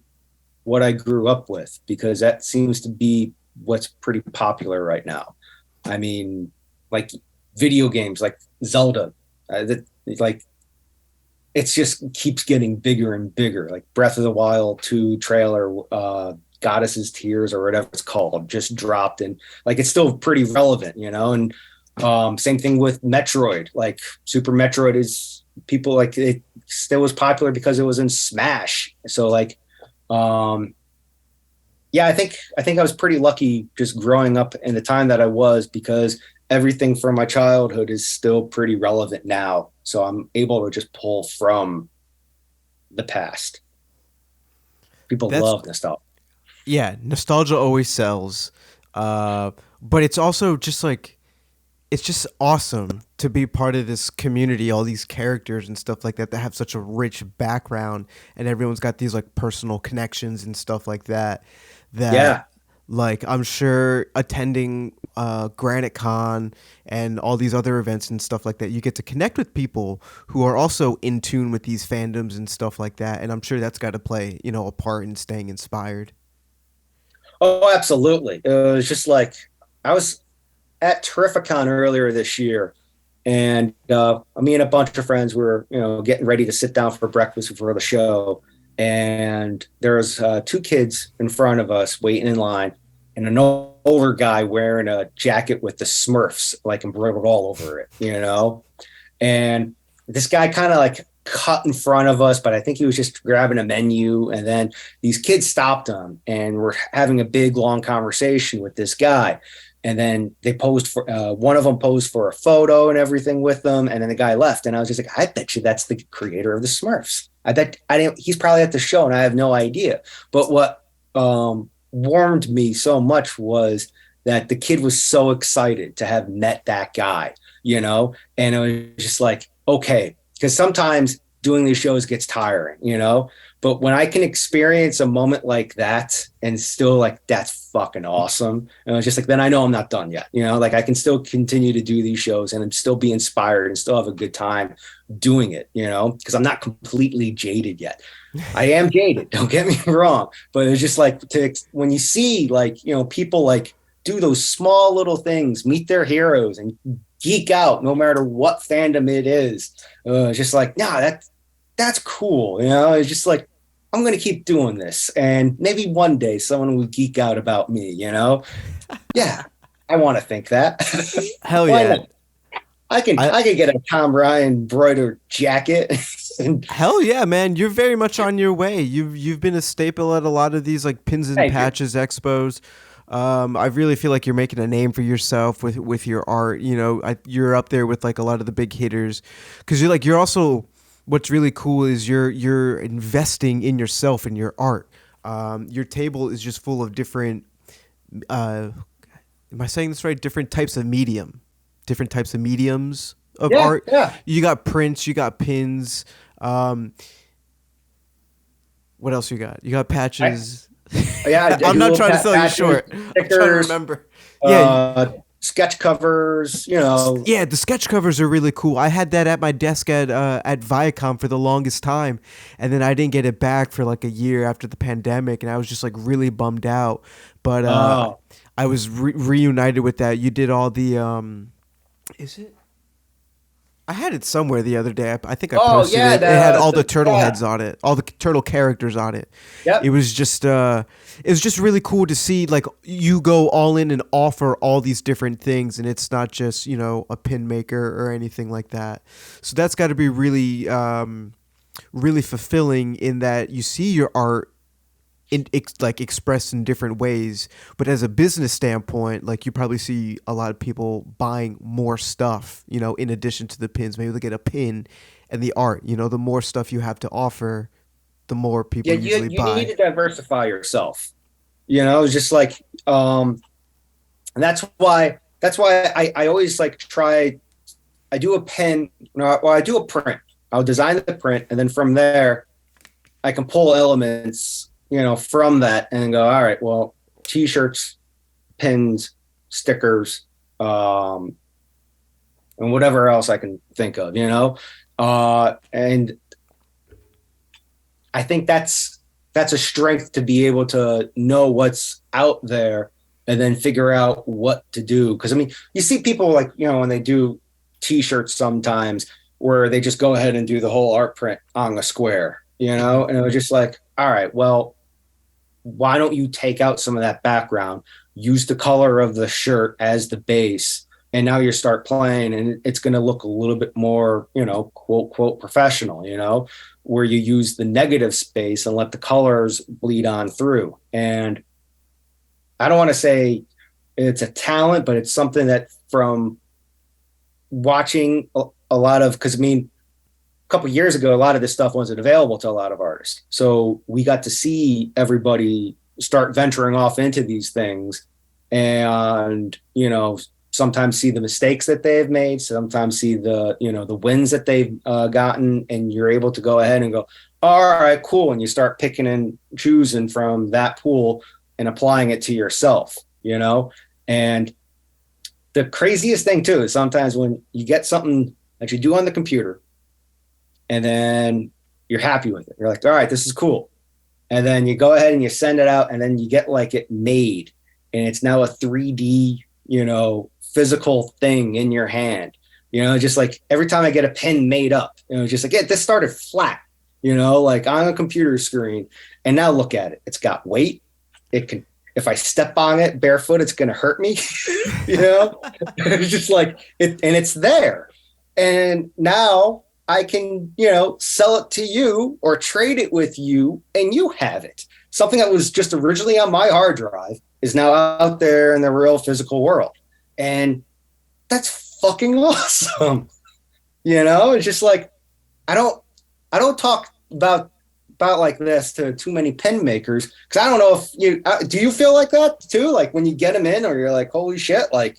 B: what I grew up with, because that seems to be what's pretty popular right now. I mean, like video games, like Zelda, like it's just keeps getting bigger and bigger. Like Breath of the Wild 2 trailer, Goddess's Tears or whatever it's called, just dropped, and like it's still pretty relevant, and same thing with Metroid. Like Super Metroid is, people like, it still was popular because it was in Smash. So like, yeah, I think I was pretty lucky just growing up in the time that I was, because everything from my childhood is still pretty relevant now. So I'm able to just pull from the past. People love nostalgia.
A: Yeah, nostalgia always sells. But it's also just like, it's just awesome to be part of this community, all these characters and stuff like that have such a rich background, and everyone's got these like personal connections and stuff like that.
B: Yeah.
A: Like, I'm sure attending Granite Con and all these other events and stuff like that, you get to connect with people who are also in tune with these fandoms and stuff like that. And I'm sure that's got to play, a part in staying inspired.
B: Oh, absolutely. It was just like, I was at Terrificon earlier this year, and me and a bunch of friends were, getting ready to sit down for breakfast before the show. And there was 2 kids in front of us waiting in line, and an older guy wearing a jacket with the Smurfs like embroidered all over it, and this guy kind of like cut in front of us, but I think he was just grabbing a menu. And then these kids stopped him and were having a big long conversation with this guy. And then they posed for, one of them posed for a photo and everything with them. And then the guy left. And I was just like, I bet you that's the creator of the Smurfs. I bet he's probably at the show and I have no idea. But what warmed me so much was that the kid was so excited to have met that guy, and it was just like, okay, because sometimes doing these shows gets tiring, but when I can experience a moment like that and still like, that's fucking awesome. And it's just like, then I know I'm not done yet. Like I can still continue to do these shows and still be inspired and still have a good time doing it, because I'm not completely jaded yet. I am jaded. Don't get me wrong. But it's just like when you see like, people like do those small little things, meet their heroes, and geek out no matter what fandom it is. Just like, nah, that's cool. It's just like, I'm going to keep doing this. And maybe one day someone will geek out about me. Yeah, I want to think that.
A: Hell
B: Why
A: yeah.
B: not? I can
A: I
B: I can get a Tom Ryan embroidered jacket. And
A: Hell yeah, man. You're very much on your way. You've been a staple at a lot of these like pins and
B: thank you.
A: patches expos. I really feel like you're making a name for yourself with your art. You're up there with like a lot of the big hitters because you're also what's really cool is you're investing in yourself and your art. Your table is just full of different. Am I saying this right? Different types of mediums of
B: Yeah,
A: art.
B: yeah.
A: You got prints, you got pins. Um, what else you got? You got
B: I,
A: patches.
B: yeah, I
A: I'm
B: do
A: not
B: little
A: trying to sell you
B: patches,
A: short. I'm trying to
B: stickers,
A: remember. Yeah,
B: sketch covers.
A: yeah. The sketch covers are really cool. I had that at my desk at Viacom for the longest time, and then I didn't get it back for like a year after the pandemic, and I was just like really bummed out. But
B: Oh,
A: I was reunited with that. You did all the is it? I had it somewhere the other day. I think I
B: oh
A: posted
B: yeah,
A: it. It had all the turtle
B: yeah,
A: heads on it, all the turtle characters on it.
B: yep.
A: It was just really cool to see like you go all in and offer all these different things, and it's not just a pin maker or anything like that. So that's got to be really really fulfilling in that you see your art like expressed in different ways, but as a business standpoint, like you probably see a lot of people buying more stuff, in addition to the pins. Maybe they get a pin and the art. The more stuff you have to offer, the more
B: Yeah,
A: people
B: you
A: usually
B: you need
A: buy.
B: to diversify yourself. It's just like and that's why I always like try. I do a pen, well, I do a print. I'll design the print, and then from there I can pull elements, from that and go, all right, well, t-shirts, pins, stickers, and whatever else I can think of. And I think that's a strength to be able to know what's out there and then figure out what to do. Because I mean, you see people like when they do t-shirts sometimes where they just go ahead and do the whole art print on the square,
A: Hmm.
B: and it was just like, all right, well, why don't you take out some of that background, use the color of the shirt as the base, and now you start playing, and it's going to look a little bit more, quote, quote, professional, where you use the negative space and let the colors bleed on through. And I don't want to say it's a talent, but it's something that from watching a lot of, because I mean, a couple of years ago, a lot of this stuff wasn't available to a lot of artists. So we got to see everybody start venturing off into these things and, sometimes see the mistakes that they've made, sometimes see the wins that they've gotten. And you're able to go ahead and go, all right, cool. And you start picking and choosing from that pool and applying it to yourself. And the craziest thing too is sometimes when you get something that you do on the computer and then you're happy with it. You're like, all right, this is cool. And then you go ahead and you send it out and then you get like it made and it's now a 3D, physical thing in your hand. Just like every time I get a pen made up, just like, yeah, this started flat, like on a computer screen. And now look at it. It's got weight. It can, if I step on it barefoot, it's going to hurt me. It's just like it, and it's there. And now I can, sell it to you or trade it with you and you have it. Something that was just originally on my hard drive is now out there in the real physical world. And that's fucking awesome. It's just like, I don't talk about like this to too many pen makers. Cause I don't know if do you feel like that too? Like when you get them in or you're like, holy shit, like,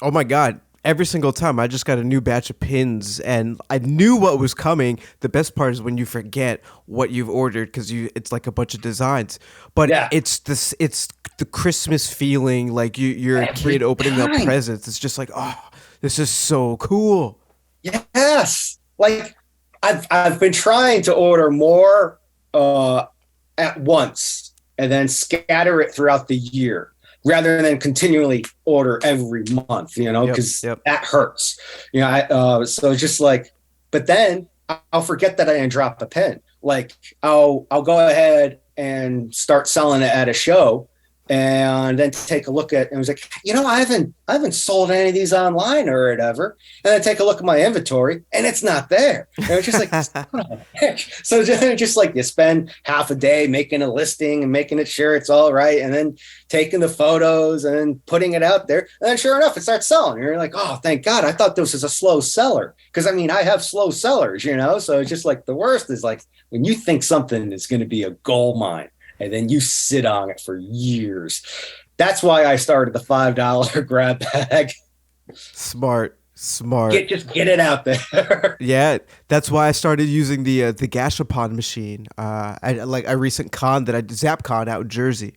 A: Oh my god. Every single time I just got a new batch of pins and I knew what was coming. The best part is when you forget what you've ordered because it's like a bunch of designs. But
B: yeah,
A: it's the Christmas feeling like you're a
B: every
A: kid opening up
B: time.
A: presents. It's just like, oh, this is so cool.
B: Yes. Like I've been trying to order more at once and then scatter it throughout the year. rather than continually order every month,
A: Yep.
B: because
A: Yep.
B: that hurts. So it's just like, but then I'll forget that I didn't drop a pin. Like I'll go ahead and start selling it at a show, and then take a look at, and it was like, I haven't sold any of these online or whatever. And then take a look at my inventory, and it's not there. And it's just like, so just like you spend half a day making a listing and making it sure it's all right, and then taking the photos and then putting it out there. And then sure enough, it starts selling. And you're like, oh, thank God. I thought this was a slow seller. Because I have slow sellers, So it's just like the worst is like when you think something is going to be a gold mine, and then you sit on it for years. That's why I started the $5 grab bag.
A: Smart.
B: Just get it out there.
A: Yeah, that's why I started using the Gashapod machine. Like a recent con that I did, ZapCon out in Jersey.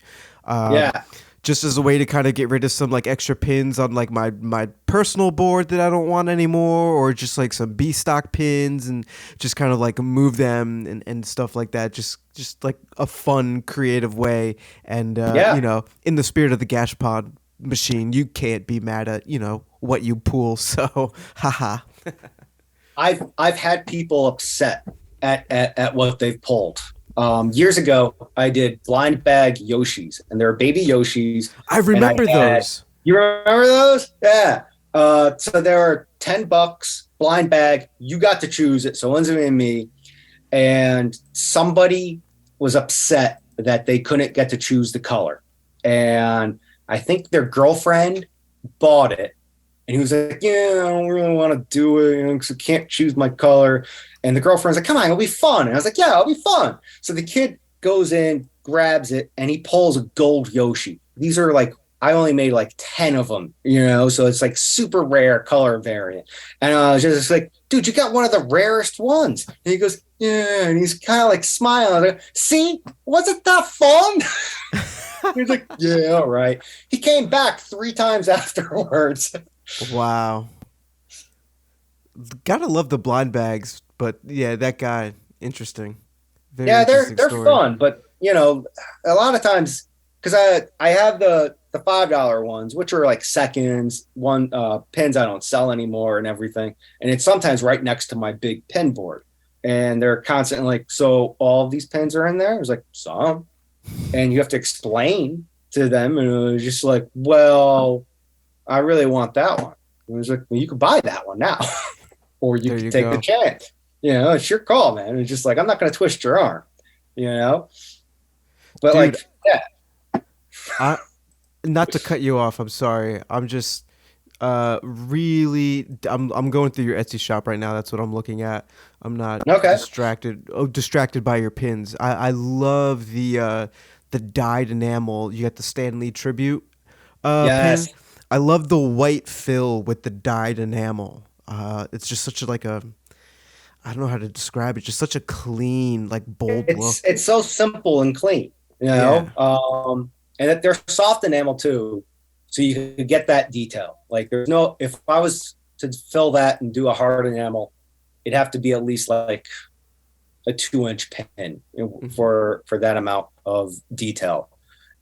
B: Yeah.
A: Just as a way to kind of get rid of some like extra pins on like my personal board that I don't want anymore, or just like some B stock pins, and just kind of like move them and stuff like that. Just like a fun, creative way. And in the spirit of the Gashapod machine, you can't be mad at what you pull. So, haha.
B: I've had people upset at what they've pulled. Years ago, I did blind bag Yoshis, and they're baby Yoshis.
A: I remember those.
B: You remember those? Yeah. So there are $10 blind bag. You got to choose it. So it wasn't even me. And somebody was upset that they couldn't get to choose the color. And I think their girlfriend bought it. And he was like, yeah, I don't really want to do it, because I can't choose my color. And the girlfriend's like, come on, it'll be fun. And I was like, yeah, it'll be fun. So the kid goes in, grabs it, and he pulls a gold Yoshi. These are like, I only made like 10 of them, so it's like super rare color variant. And I was just like, dude, you got one of the rarest ones. And he goes, yeah. And he's kind of like smiling. Like, see, wasn't that fun? He's like, yeah, all right. He came back 3 times afterwards.
A: Wow. Gotta love the blind bags, but yeah, that guy, interesting.
B: They're fun, but a lot of times, because I have the $5 ones, which are like seconds, pins I don't sell anymore and everything, and it's sometimes right next to my big pin board, and they're constantly like, so all of these pins are in there? I was like, some, and you have to explain to them, and it was just like, well, I really want that one. It was like, well, you could buy that one now, or you can take the chance. It's your call, man. It's just like, I'm not going to twist your arm, But
A: dude,
B: yeah.
A: Not to cut you off. I'm sorry. I'm just really. I'm going through your Etsy shop right now. That's what I'm looking at. I'm not distracted by your pins. I love the dyed enamel. You got the Stan Lee tribute
B: yes.
A: pin. I love the white fill with the dyed enamel. It's just such I don't know how to describe it. Just such a clean, like bold look.
B: It's so simple and clean,
A: Yeah.
B: And that they're soft enamel too, so you can get that detail. Like if I was to fill that and do a hard enamel, it'd have to be at least like a 2-inch pin for that amount of detail.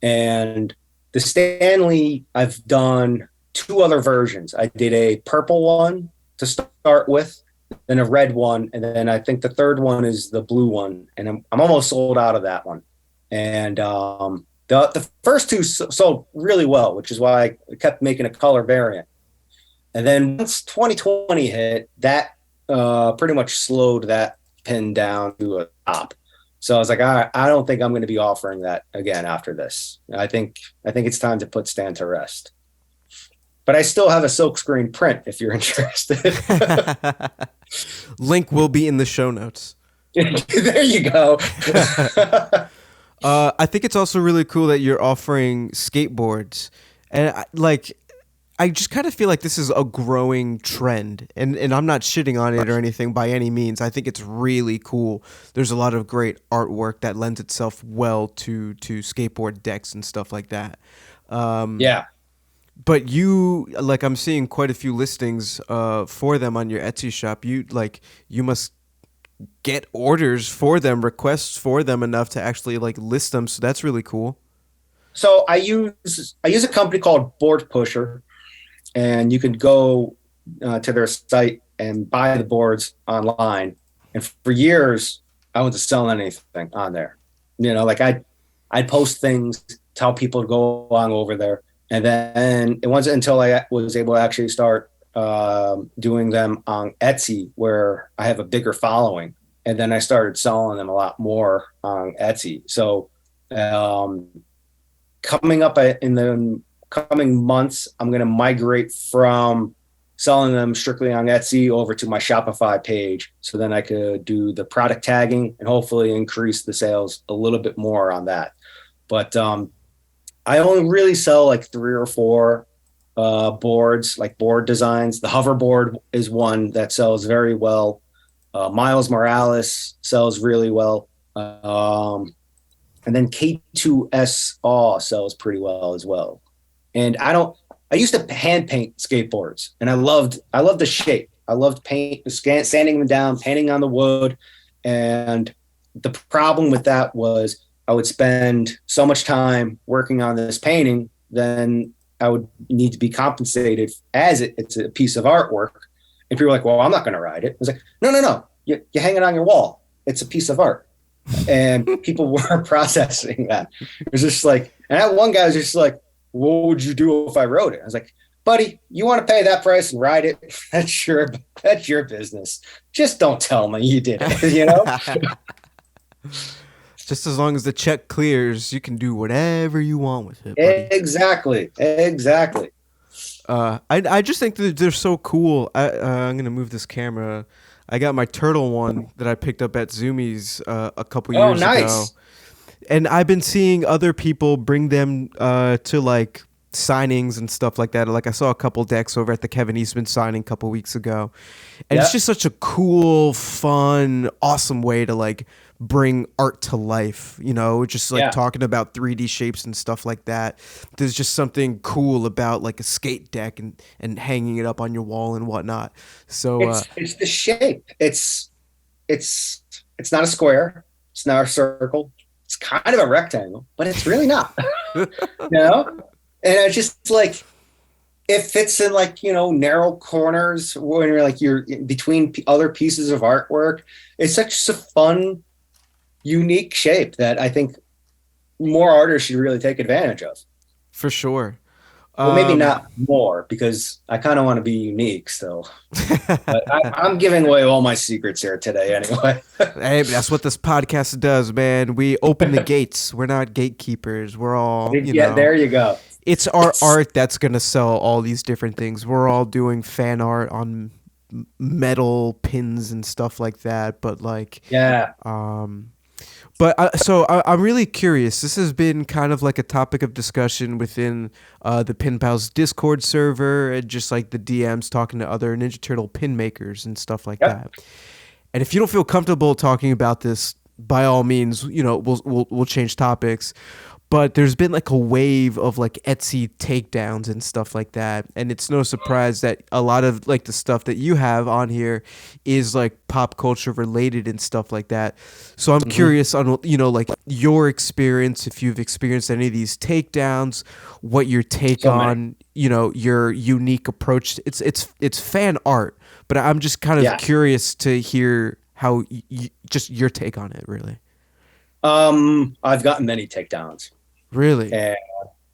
B: And the Stan Lee, I've done 2 other versions. I did a purple one to start with, then a red one, and then I think the third one is the blue one. And I'm almost sold out of that one. And the first 2 sold really well, which is why I kept making a color variant. And then once 2020 hit, that pretty much slowed that pin down to a top. So I was like, all right, I don't think I'm going to be offering that again after this. I think it's time to put Stan to rest. But I still have a silkscreen print if you're interested.
A: Link will be in the show notes.
B: There you go.
A: I think it's also really cool that you're offering skateboards. And I just kind of feel like this is a growing trend, and I'm not shitting on it or anything by any means. I think it's really cool. There's a lot of great artwork that lends itself well to skateboard decks and stuff like that.
B: Yeah.
A: But I'm seeing quite a few listings for them on your Etsy shop. You must get orders for them, requests for them enough to actually list them. So that's really cool.
B: So I use a company called Board Pusher, and you can go to their site and buy the boards online. And for years, I wasn't selling anything on there. Like I'd post things, tell people to go along over there, and then it wasn't until I was able to actually start doing them on Etsy, where I have a bigger following, and then I started selling them a lot more on Etsy. So um, coming up in the coming months, I'm going to migrate from selling them strictly on Etsy over to my Shopify page. So then I could do the product tagging and hopefully increase the sales a little bit more on that. But I only really sell like 3 or 4 boards, like board designs. The hoverboard is one that sells very well. Miles Morales sells really well. And then K2SR sells pretty well as well. And I used to hand paint skateboards, and I loved the shape. I loved sanding them down, painting on the wood. And the problem with that was I would spend so much time working on this painting, then I would need to be compensated as it's a piece of artwork. And people were like, well, I'm not going to ride it. I was like, no. You hang it on your wall. It's a piece of art. And people were processing that. It was just like, and that one guy was just like, what would you do if I wrote it? I was like, buddy, you want to pay that price and ride it? That's your business. Just don't tell me you did it,
A: Just as long as the check clears, you can do whatever you want with it, buddy.
B: Exactly.
A: I just think that they're so cool. I'm gonna move this camera. I got my turtle one that I picked up at Zoomies a couple years ago, and I've been seeing other people bring them to like signings and stuff like that. Like I saw a couple decks over at the Kevin Eastman signing a couple weeks ago, and it's just such a cool, fun, awesome way to like bring art to life, just like talking about 3D shapes and stuff like that. There's just something cool about like a skate deck and hanging it up on your wall and whatnot. So
B: it's the shape. It's not a square. It's not a circle. It's kind of a rectangle, but it's really not. And it's just like it fits in like narrow corners when you're between other pieces of artwork. It's such a fun, unique shape that I think more artists should really take advantage of.
A: For sure.
B: Well, maybe not more, because I kind of want to be unique still. But I'm giving away all my secrets here today anyway.
A: Hey, that's what this podcast does, man. We open the gates. We're not gatekeepers. We're all,
B: there you go.
A: It's our art that's going to sell all these different things. We're all doing fan art on metal pins and stuff like that. But like, so I'm really curious. This has been kind of like a topic of discussion within the Pin Pals Discord server, and just like the DMs talking to other Ninja Turtle pin makers and stuff like that. And if you don't feel comfortable talking about this, by all means, we'll change topics. But there's been like a wave of like Etsy takedowns and stuff like that. And it's no surprise that a lot of like the stuff that you have on here is like pop culture related and stuff like that. So I'm curious on, like your experience, if you've experienced any of these takedowns, what your take on, your unique approach. It's fan art, but I'm just kind of curious to hear how just your take on it, really.
B: I've gotten many takedowns.
A: Really?
B: And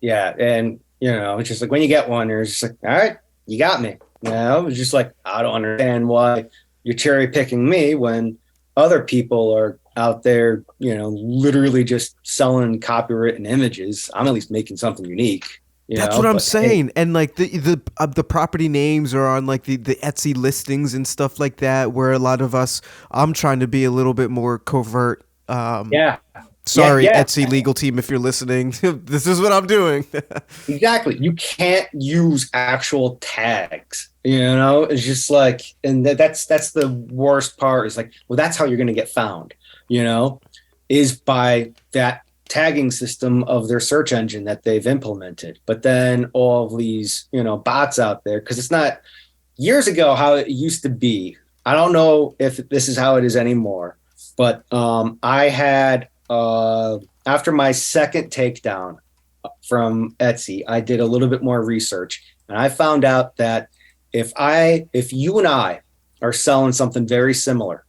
B: it's just like when you get one, you're just like, all right, you got me. It's just like, I don't understand why you're cherry picking me when other people are out there, literally just selling copywritten images. I'm at least making something unique.
A: That's what I'm saying. Hey. And like the property names are on like the Etsy listings and stuff like that, where a lot of us, I'm trying to be a little bit more covert. Sorry, Etsy legal team, if you're listening, this is what I'm doing.
B: Exactly. You can't use actual tags. It's just like, and that's the worst part. Is like, well, that's how you're going to get found. Is by that tagging system of their search engine that they've implemented. But then all of these, bots out there, because it's not years ago how it used to be. I don't know if this is how it is anymore, but I had after my second takedown, from Etsy, I did a little bit more research, and I found out that if you and I are selling something very similar,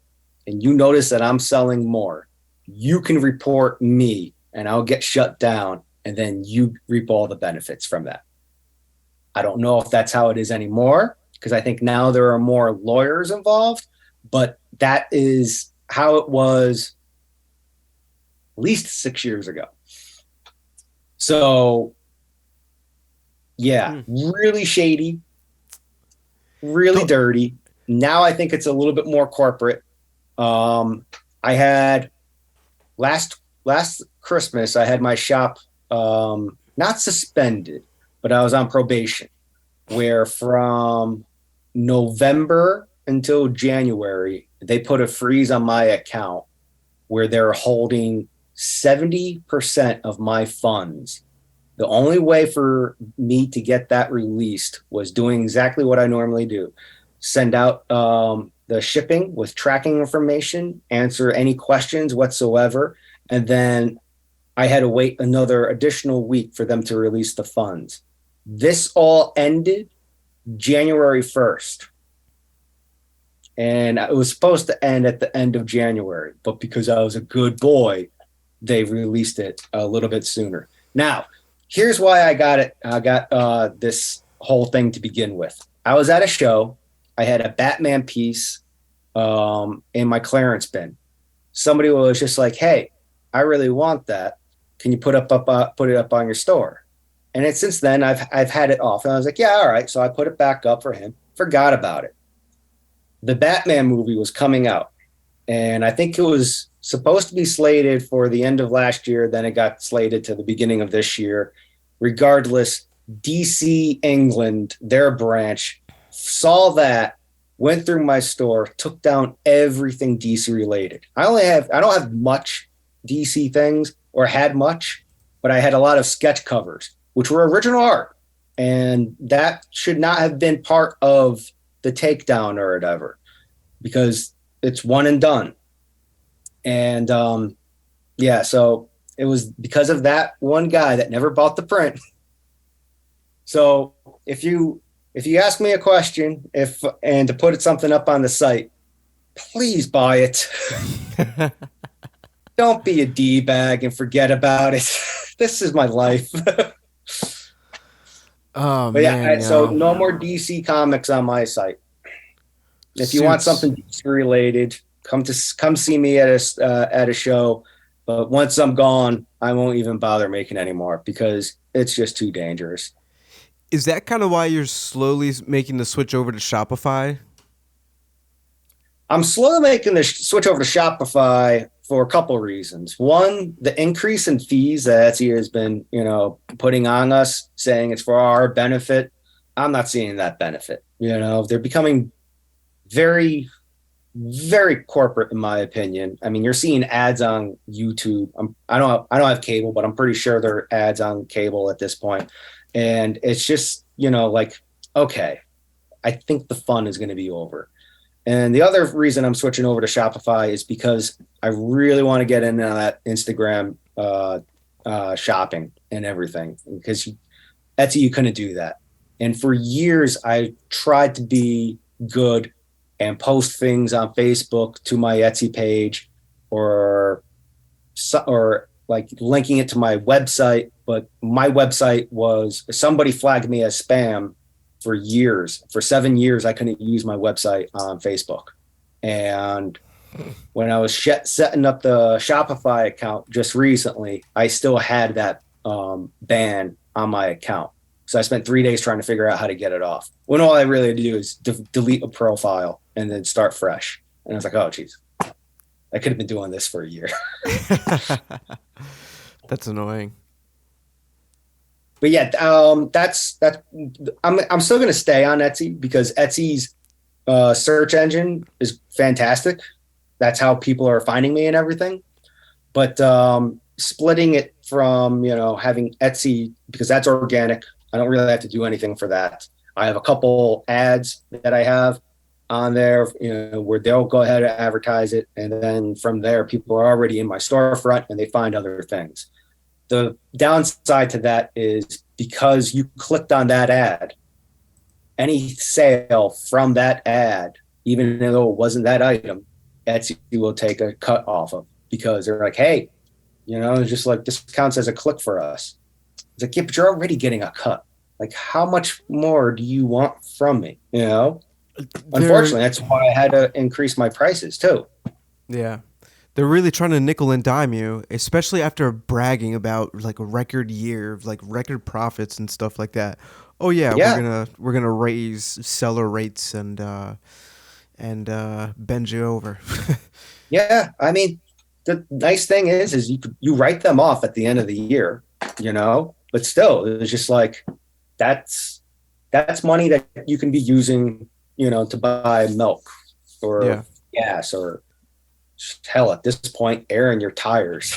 B: and you notice that I'm selling more, you can report me, and I'll get shut down, and then you reap all the benefits from that. I don't know if that's how it is anymore, because I think now there are more lawyers involved, but that is how it was at least 6 years ago. So, yeah, really shady, really dirty. Now I think it's a little bit more corporate. I had last Christmas, I had my shop not suspended, but I was on probation, where from November until January, they put a freeze on my account where they're holding 70% of my funds. The only way for me to get that released was doing exactly what I normally do. Send out the shipping with tracking information, answer any questions whatsoever, and then I had to wait another additional week for them to release the funds. This all ended January 1st. And it was supposed to end at the end of January, but because I was a good boy, they released it a little bit sooner. Now, here's why I got it. I got this whole thing to begin with. I was at a show. I had a Batman piece in my clearance bin. Somebody was just like, "Hey, I really want that. Can you put it up on your store?" And since then, I've had it off, and I was like, "Yeah, all right." So I put it back up for him. Forgot about it. The Batman movie was coming out, and I think it was supposed to be slated for the end of last year. Then it got slated to the beginning of this year. Regardless, DC England, their branch, saw that, went through my store, took down everything DC related. I don't have much DC things, or had much, but I had a lot of sketch covers, which were original art, and that should not have been part of the takedown or whatever, because it's one and done. And yeah, so it was because of that one guy that never bought the print. So if you ask me a question, and to put something up on the site, please buy it. Don't be a D-bag and forget about it. This is my life.
A: Oh,
B: but
A: man,
B: so no more DC comics on my site. If you want something DC related, come see me at a show. But once I'm gone, I won't even bother making any more, because it's just too dangerous.
A: Is that kind of why you're slowly making the switch over to Shopify?
B: I'm slowly making the switch over to Shopify for a couple of reasons. One, the increase in fees that Etsy has been, putting on us, saying it's for our benefit. I'm not seeing that benefit. They're becoming very, very corporate, in my opinion. I mean, you're seeing ads on YouTube. I don't have cable, but I'm pretty sure there are ads on cable at this point. And it's just, like, okay, I think the fun is going to be over. And the other reason I'm switching over to Shopify is because I really want to get into that Instagram shopping and everything, because Etsy, you couldn't do that. And for years, I tried to be good and post things on Facebook to my Etsy page, or like linking it to my website. But my website somebody flagged me as spam for years. For 7 years, I couldn't use my website on Facebook. And when I was setting up the Shopify account just recently, I still had that ban on my account. So I spent 3 days trying to figure out how to get it off, when all I really had to do is delete a profile and then start fresh. And I was like, oh, geez, I could have been doing this for a year.
A: That's annoying.
B: But yeah, that's I'm still going to stay on Etsy, because Etsy's search engine is fantastic. That's how people are finding me and everything. But splitting it from, having Etsy, because that's organic. I don't really have to do anything for that. I have a couple ads that I have on there, where they'll go ahead and advertise it. And then from there, people are already in my storefront and they find other things. The downside to that is because you clicked on that ad, any sale from that ad, even though it wasn't that item, Etsy will take a cut off of, because they're like, hey, it's just like, this counts as a click for us. It's like, yeah, but you're already getting a cut. Like, how much more do you want from me? Unfortunately, that's why I had to increase my prices too.
A: Yeah. They're really trying to nickel and dime you, especially after bragging about like a record year, like record profits and stuff like that. Oh yeah, we're gonna raise seller rates and bend you over.
B: Yeah, I mean, the nice thing is you write them off at the end of the year, but still, it's just like that's money that you can be using, to buy milk or gas or hell, at this point, air in your tires.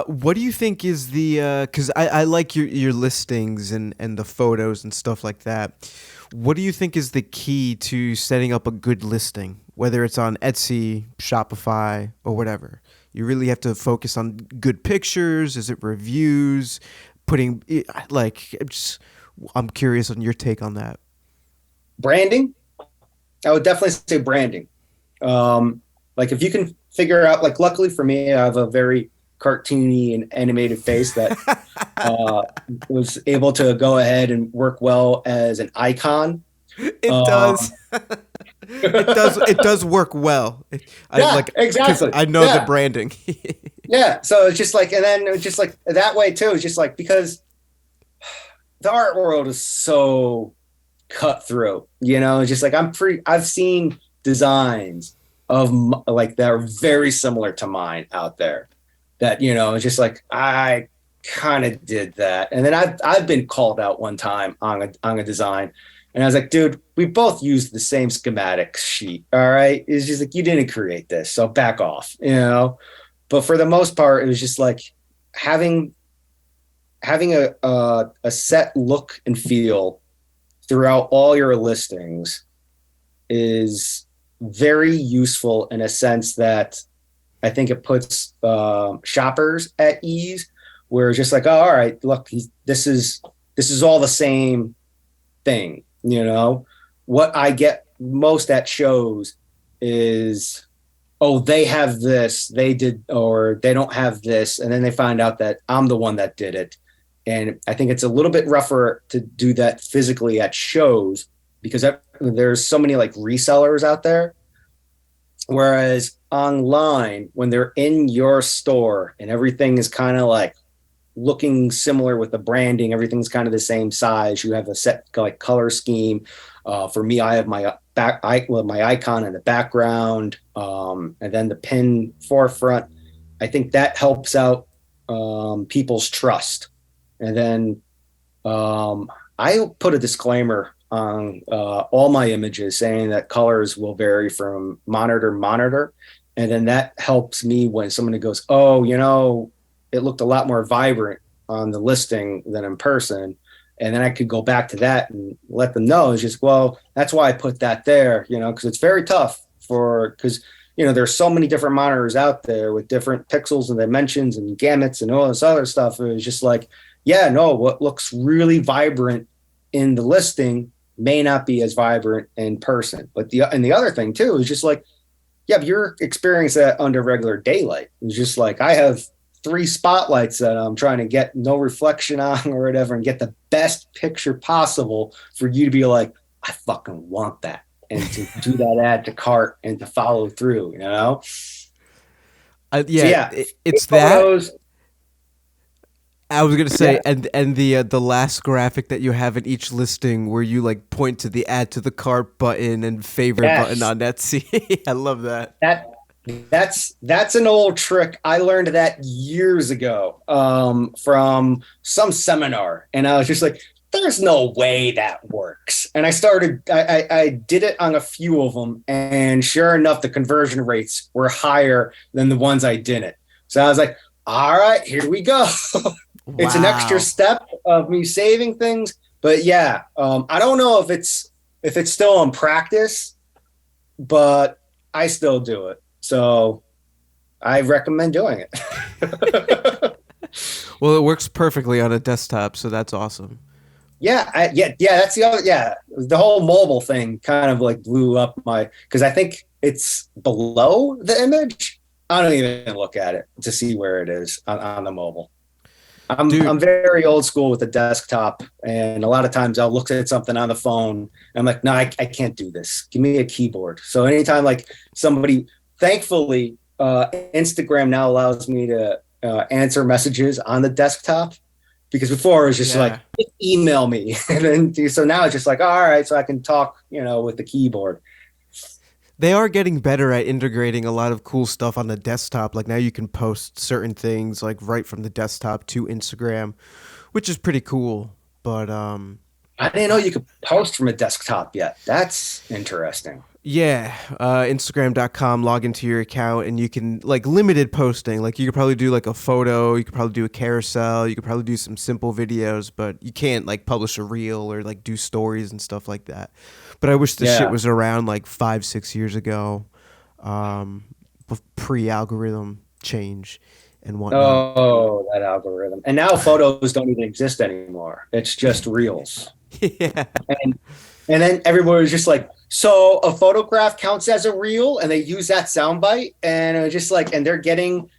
A: What do you think is the? Because I like your listings and the photos and stuff like that. What do you think is the key to setting up a good listing, whether it's on Etsy, Shopify, or whatever? You really have to focus on good pictures. Is it reviews? I'm curious on your take on that.
B: Branding. I would definitely say branding. Like if you can figure out, like, luckily for me, I have a very cartoony and animated face that was able to go ahead and work well as an icon.
A: It does. It does work well.
B: Exactly.
A: I know the branding.
B: Yeah. So it's just like, and then it's just like that way too. It's just like, because the art world is so cutthroat, it's just like, I've seen designs of like that are very similar to mine out there that, it's just like, I kind of did that. And then I've been called out one time on a design, and I was like, dude, we both used the same schematic sheet. All right. It's just like, you didn't create this, so back off, but for the most part, it was just like having a set look and feel throughout all your listings is very useful, in a sense that I think it puts shoppers at ease, where it's just like, oh, all right, look, this is all the same thing. What I get most at shows is, oh, they have this, they did, or they don't have this, and then they find out that I'm the one that did it. And I think it's a little bit rougher to do that physically at shows, because there's so many like resellers out there. Whereas online, when they're in your store and everything is kind of like looking similar with the branding, everything's kind of the same size. You have a set like color scheme. For me, I have my my icon in the background, and then the pin forefront. I think that helps out people's trust. And then I put a disclaimer on all my images saying that colors will vary from monitor to monitor. And then that helps me when someone goes, oh, it looked a lot more vibrant on the listing than in person. And then I could go back to that and let them know. It's just, well, that's why I put that there, because it's very tough because there's so many different monitors out there with different pixels and dimensions and gamuts and all this other stuff. It was just like, yeah, no, what looks really vibrant in the listing may not be as vibrant in person. But the other thing too is just like, yeah, but you're experiencing that under regular daylight. It's just like, I have 3 spotlights that I'm trying to get no reflection on or whatever, and get the best picture possible for you to be like, I fucking want that, and to do that add to cart and to follow through,
A: It's
B: photos,
A: that. I was gonna say, and the last graphic that you have in each listing, where you like point to the add to the cart button and favorite button on Etsy. I love that.
B: That's an old trick. I learned that years ago from some seminar, and I was just like, there's no way that works. And I did it on a few of them, and sure enough, the conversion rates were higher than the ones I didn't. So I was like, all right, here we go. Wow. It's an extra step of me saving things, but yeah, I don't know if it's still in practice, but I still do it. So I recommend doing it.
A: Well, it works perfectly on a desktop, so that's awesome.
B: Yeah. That's the other. Yeah, the whole mobile thing kind of like blew up because I think it's below the image. I don't even look at it to see where it is on the mobile.
A: Dude,
B: I'm very old school with the desktop, and a lot of times I'll look at something on the phone. And I'm like, no, I can't do this. Give me a keyboard. So anytime like somebody, thankfully, Instagram now allows me to answer messages on the desktop because before it was just like
A: yeah.
B: email me, and then so now it's just like all right, so I can talk, with the keyboard.
A: They are getting better at integrating a lot of cool stuff on the desktop. Like now you can post certain things like right from the desktop to Instagram, which is pretty cool. But
B: I didn't know you could post from a desktop yet. That's interesting.
A: yeah, Instagram.com, log into your account and you can like limited posting. Like you could probably do like a photo, you could probably do a carousel, you could probably do some simple videos, but you can't like publish a reel or like do stories and stuff like that. But I wish this shit
B: Yeah.
A: was around like 5, 6 years ago, pre-algorithm change and whatnot.
B: Oh, that algorithm. And now photos don't even exist anymore. It's just reels.
A: Yeah.
B: And and then everybody was just like, so a photograph counts as a reel, and they use that soundbite, and it was just like, and they're getting,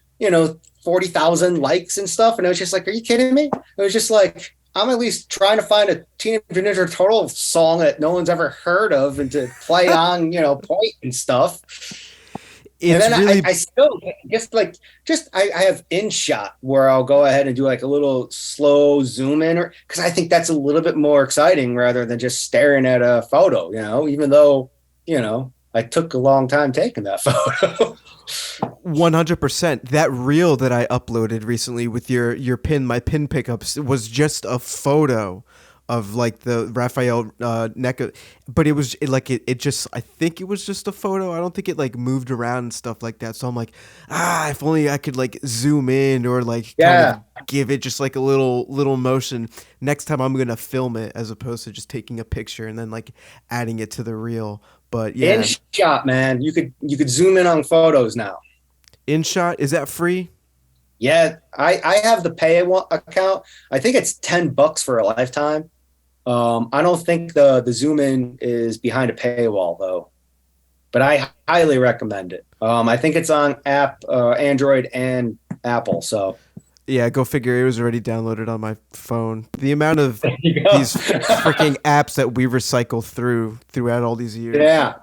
B: 40,000 likes and stuff. And it was just like, are you kidding me? It was just like, I'm at least trying to find a Teenage Ninja Turtle song that no one's ever heard of and to play on, point and stuff. And
A: It's
B: then I,
A: really
B: I still I have InShot where I'll go ahead and do like a little slow zoom in, or because I think that's a little bit more exciting rather than just staring at a photo, even though, I took a long time taking that photo.
A: 100%. That reel that I uploaded recently with your pin, my pin pickups, was just a photo of like the Raphael NECA, but it just, I think it was just a photo. I don't think it like moved around and stuff like that. So I'm like, if only I could like zoom in or like kind
B: Yeah.
A: of give it just like a little motion. Next time I'm gonna film it as opposed to just taking a picture and then like adding it to the reel. But yeah,
B: InShot, man. You could zoom in on photos now.
A: InShot, is that free?
B: Yeah, I have the pay account. I think it's $10 for a lifetime. I don't think the zoom in is behind a paywall though, but I highly recommend it. I think it's on Android and Apple. So
A: Yeah, go figure. It was already downloaded on my phone. The amount of
B: there you go.
A: these freaking apps that we recycle throughout all these years,
B: Yeah.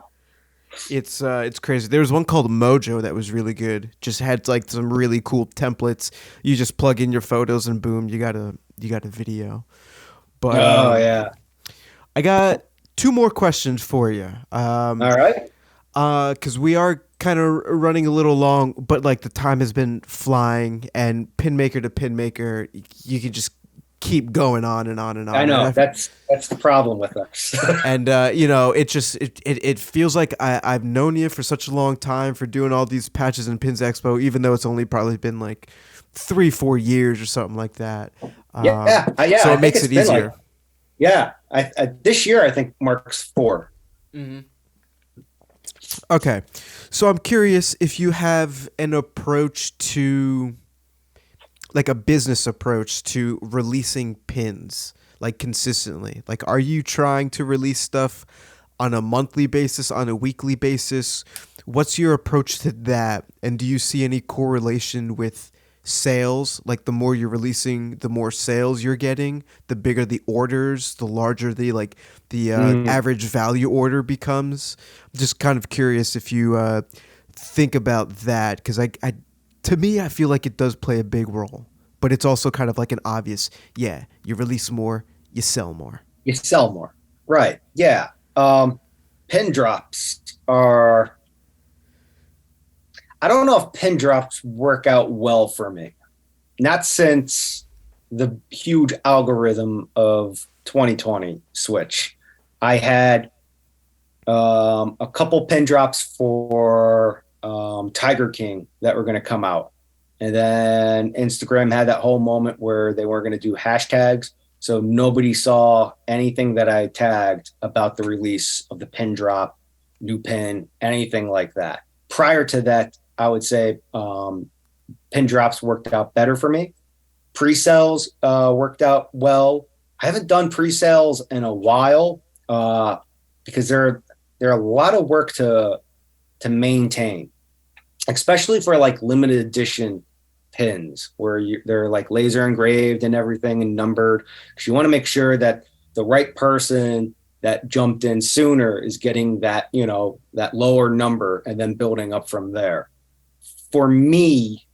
A: it's crazy. There was one called Mojo that was really good. Just had like some really cool templates. You just plug in your photos and boom, you got a video. But
B: Oh yeah.
A: I got two more questions for you.
B: All right.
A: Because we are kind of running a little long, but like the time has been flying, and pin maker to pin maker, you can just keep going on and on and on.
B: I know that's the problem with us.
A: And it feels like I've known you for such a long time for doing all these patches and pins expo, even though it's only probably been like 3-4 years or something like that.
B: Yeah.
A: So
B: I
A: it
B: think
A: makes
B: it's
A: it
B: been
A: easier.
B: yeah. I this year I think marks 4.
A: Okay. So I'm curious if you have an approach to, like a business approach to releasing pins, like consistently. Like, are you trying to release stuff on a monthly basis, on a weekly basis? What's your approach to that? And do you see any correlation with sales? Like the more you're releasing, the more sales you're getting, the bigger the orders, the larger the
B: Mm.
A: average value order becomes. Just kind of curious if you think about that, because to me, I feel like it does play a big role, but it's also kind of like an obvious, yeah, you release more, you sell more.
B: You sell more. Right. Yeah. Pin drops are, I don't know if pin drops work out well for me. Not since the huge algorithm of 2020 switch. I had a couple pin drops for Tiger King that were going to come out. And then Instagram had that whole moment where they weren't going to do hashtags. So nobody saw anything that I tagged about the release of the pin drop, new pin, anything like that. Prior to that, I would say pin drops worked out better for me. Pre-sales worked out well. I haven't done pre-sales in a while because they're a lot of work to maintain, especially for like limited edition pins where they're like laser engraved and everything and numbered. Because you want to make sure that the right person that jumped in sooner is getting that, you know, that lower number and then building up from there. For me,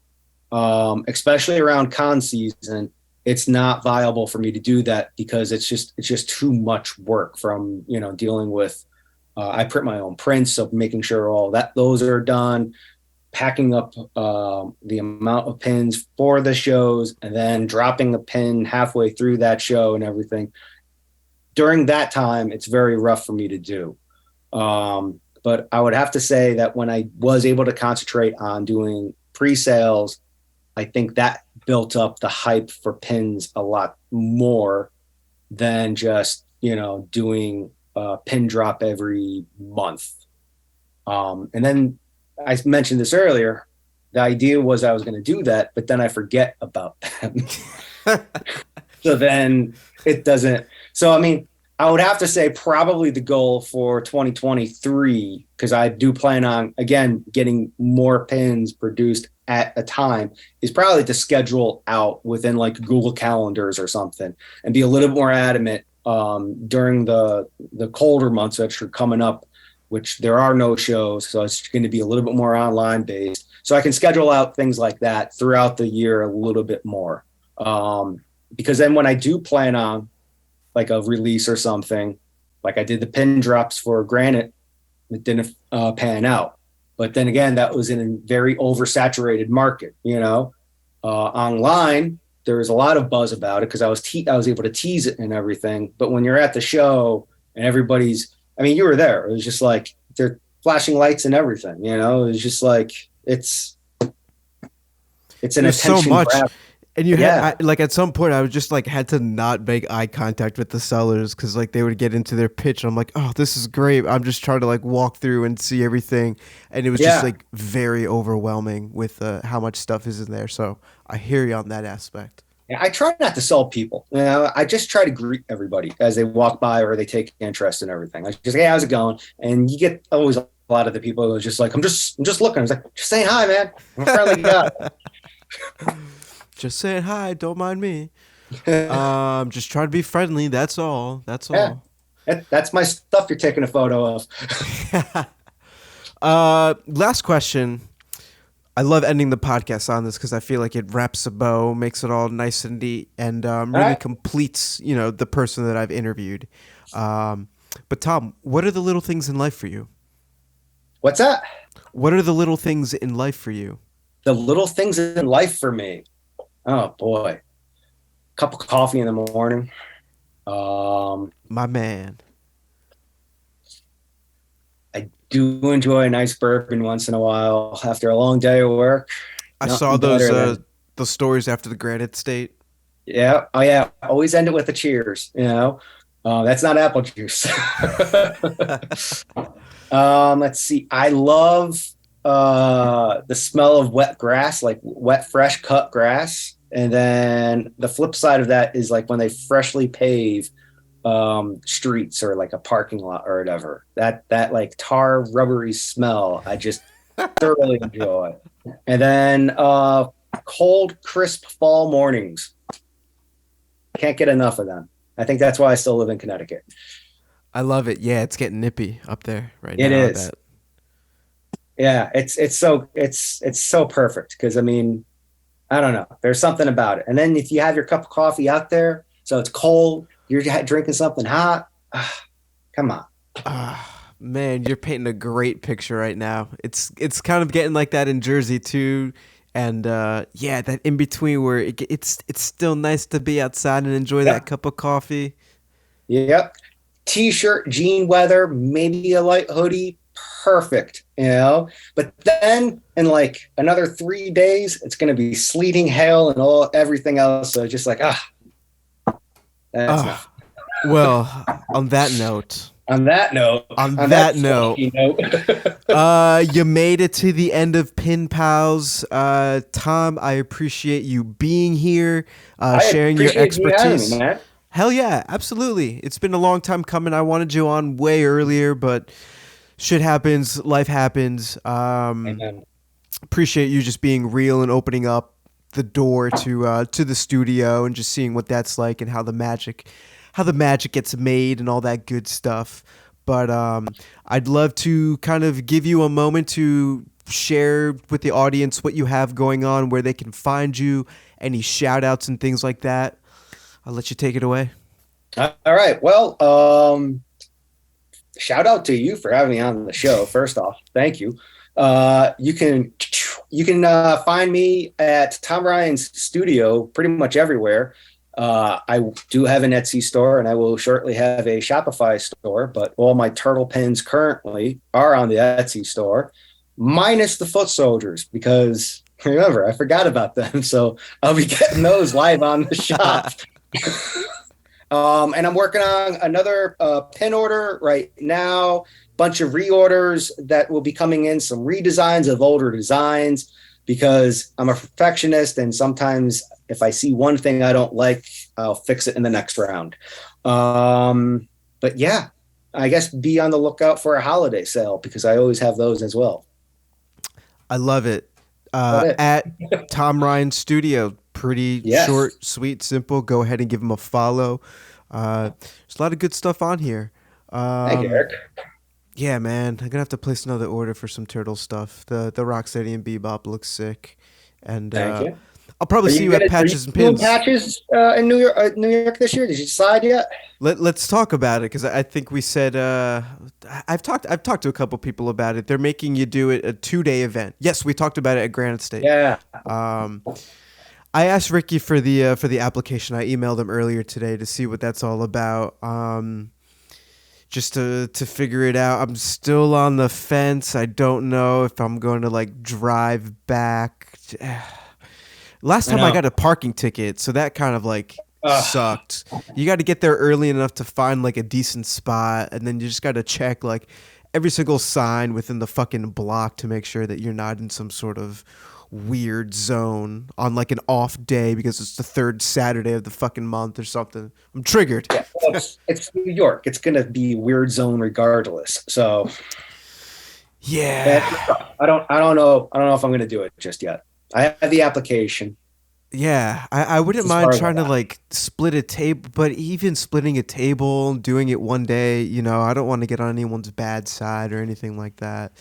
B: especially around con season, it's not viable for me to do that because it's just too much work from, you know, dealing with, I print my own prints. So making sure those are done, packing up the amount of pins for the shows, and then dropping a pin halfway through that show and everything. During that time, it's very rough for me to do. But I would have to say that when I was able to concentrate on doing pre-sales, I think that built up the hype for pins a lot more than just, you know, doing a pin drop every month. And then I mentioned this earlier. The idea was I was going to do that, but then I forget about them. So then it doesn't. So, I mean, I would have to say probably the goal for 2023, because I do plan on, again, getting more pins produced at a time, is probably to schedule out within like Google Calendars or something and be a little bit more adamant during the colder months that are coming up, which there are no shows. So it's going to be a little bit more online based. So I can schedule out things like that throughout the year a little bit more. Because then when I do plan on like a release or something, like I did the pin drops for Granite, it didn't pan out. But then again, that was in a very oversaturated market, you know. Online, there was a lot of buzz about it because I was able to tease it and everything. But when you're at the show and everybody's, I mean, you were there. It was just like they're flashing lights and everything, you know. It was just like it's an attention
A: so much.
B: grab.
A: And you had, like, at some point I was just like had to not make eye contact with the sellers because like they would get into their pitch. And I'm like, oh, this is great. I'm just trying to like walk through and see everything. And it was just like very overwhelming with how much stuff is in there. So I hear you on that aspect.
B: Yeah, I try not to sell people. You know, I just try to greet everybody as they walk by or they take interest in everything. I just, hey, how's it going? And you get always a lot of the people who are just like, I'm just looking. I was like, just saying hi, man. I'm a friendly guy.
A: Just saying hi, don't mind me. Just try to be friendly. That's all. That's all.
B: That's my stuff you're taking a photo
A: of. Last question. I love ending the podcast on this because I feel like it wraps a bow, makes it all nice and neat, and really completes, you know, the person that I've interviewed. But Tom, what are the little things in life for you?
B: What's that?
A: What are the little things in life for you?
B: The little things in life for me. Oh boy, cup of coffee in the morning.
A: My man.
B: I do enjoy a nice bourbon once in a while after a long day of work.
A: I saw those stories after the Granite state.
B: Yeah. Oh yeah. Always end it with a cheers. You know, that's not apple juice. Let's see. I love the smell of wet grass, like wet, fresh cut grass. And then the flip side of that is like when they freshly pave streets or like a parking lot or whatever, that like tar rubbery smell, I just thoroughly enjoy. And then cold, crisp fall mornings. Can't get enough of them. I think that's why I still live in Connecticut.
A: I love it. Yeah, it's getting nippy up there right now.
B: It is. Yeah, it's so perfect because I mean, I don't know. There's something about it. And then if you have your cup of coffee out there, so it's cold, you're drinking something hot. Come on.
A: Man, you're painting a great picture right now. It's kind of getting like that in Jersey too. And yeah, that in between where it's still nice to be outside and enjoy that cup of coffee.
B: Yep. T-shirt, jean weather, maybe a light hoodie. Perfect, you know. But then in like another 3 days, it's going to be sleeting, hail, and everything else. So just like that's enough.
A: Well, on that note,
B: On that note,
A: On
B: on
A: that
B: that
A: note,
B: funky note,
A: you made it to the end of Pin Pals. Tom, I appreciate you being here,
B: I
A: sharing your
B: appreciate you having me,
A: expertise.
B: man.
A: Hell yeah, absolutely. It's been a long time coming. I wanted you on way earlier, but shit happens, life happens.
B: Amen.
A: Appreciate you just being real and opening up the door to the studio and just seeing what that's like and how the magic gets made and all that good stuff. But I'd love to kind of give you a moment to share with the audience what you have going on, where they can find you, any shout outs and things like that. I'll let you take it away.
B: All right. Well, shout out to you for having me on the show. First off, thank you. You can find me at Tom Ryan's studio pretty much everywhere. I do have an Etsy store, and I will shortly have a Shopify store. But all my turtle pins currently are on the Etsy store, minus the foot soldiers, because remember I forgot about them. So I'll be getting those live on the shop. And I'm working on another pin order right now, bunch of reorders that will be coming in, some redesigns of older designs, because I'm a perfectionist, and sometimes if I see one thing I don't like, I'll fix it in the next round. But yeah, I guess be on the lookout for a holiday sale, because I always have those as well.
A: I love it. At Tom Ryan Studio, pretty short, sweet, simple. Go ahead and give him a follow. There's a lot of good stuff on here.
B: Thank you, Eric.
A: Yeah, man, I'm gonna have to place another order for some turtle stuff. The Rocksteady and Bebop looks sick, and
B: Thank you.
A: I'll probably see you at Patches and Pins.
B: Patches in New York this year? Did you decide yet?
A: Let's talk about it, because I think we said I've talked to a couple people about it. They're making you do it a 2-day event. Yes, we talked about it at Granite State.
B: Yeah.
A: I asked Ricky for the application. I emailed him earlier today to see what that's all about. Just to figure it out. I'm still on the fence. I don't know if I'm going to like drive back. Last time I got a parking ticket, so that kind of like sucked. You got to get there early enough to find like a decent spot, and then you just got to check like every single sign within the fucking block to make sure that you're not in some sort of weird zone on like an off day because it's the third Saturday of the fucking month or something. I'm triggered.
B: Yeah, well, it's New York. It's gonna be weird zone regardless. So
A: yeah,
B: I don't know if I'm gonna do it just yet. I have the application.
A: Yeah, I wouldn't mind trying to like split a table, but even splitting a table, doing it one day, I don't want to get on anyone's bad side or anything like that.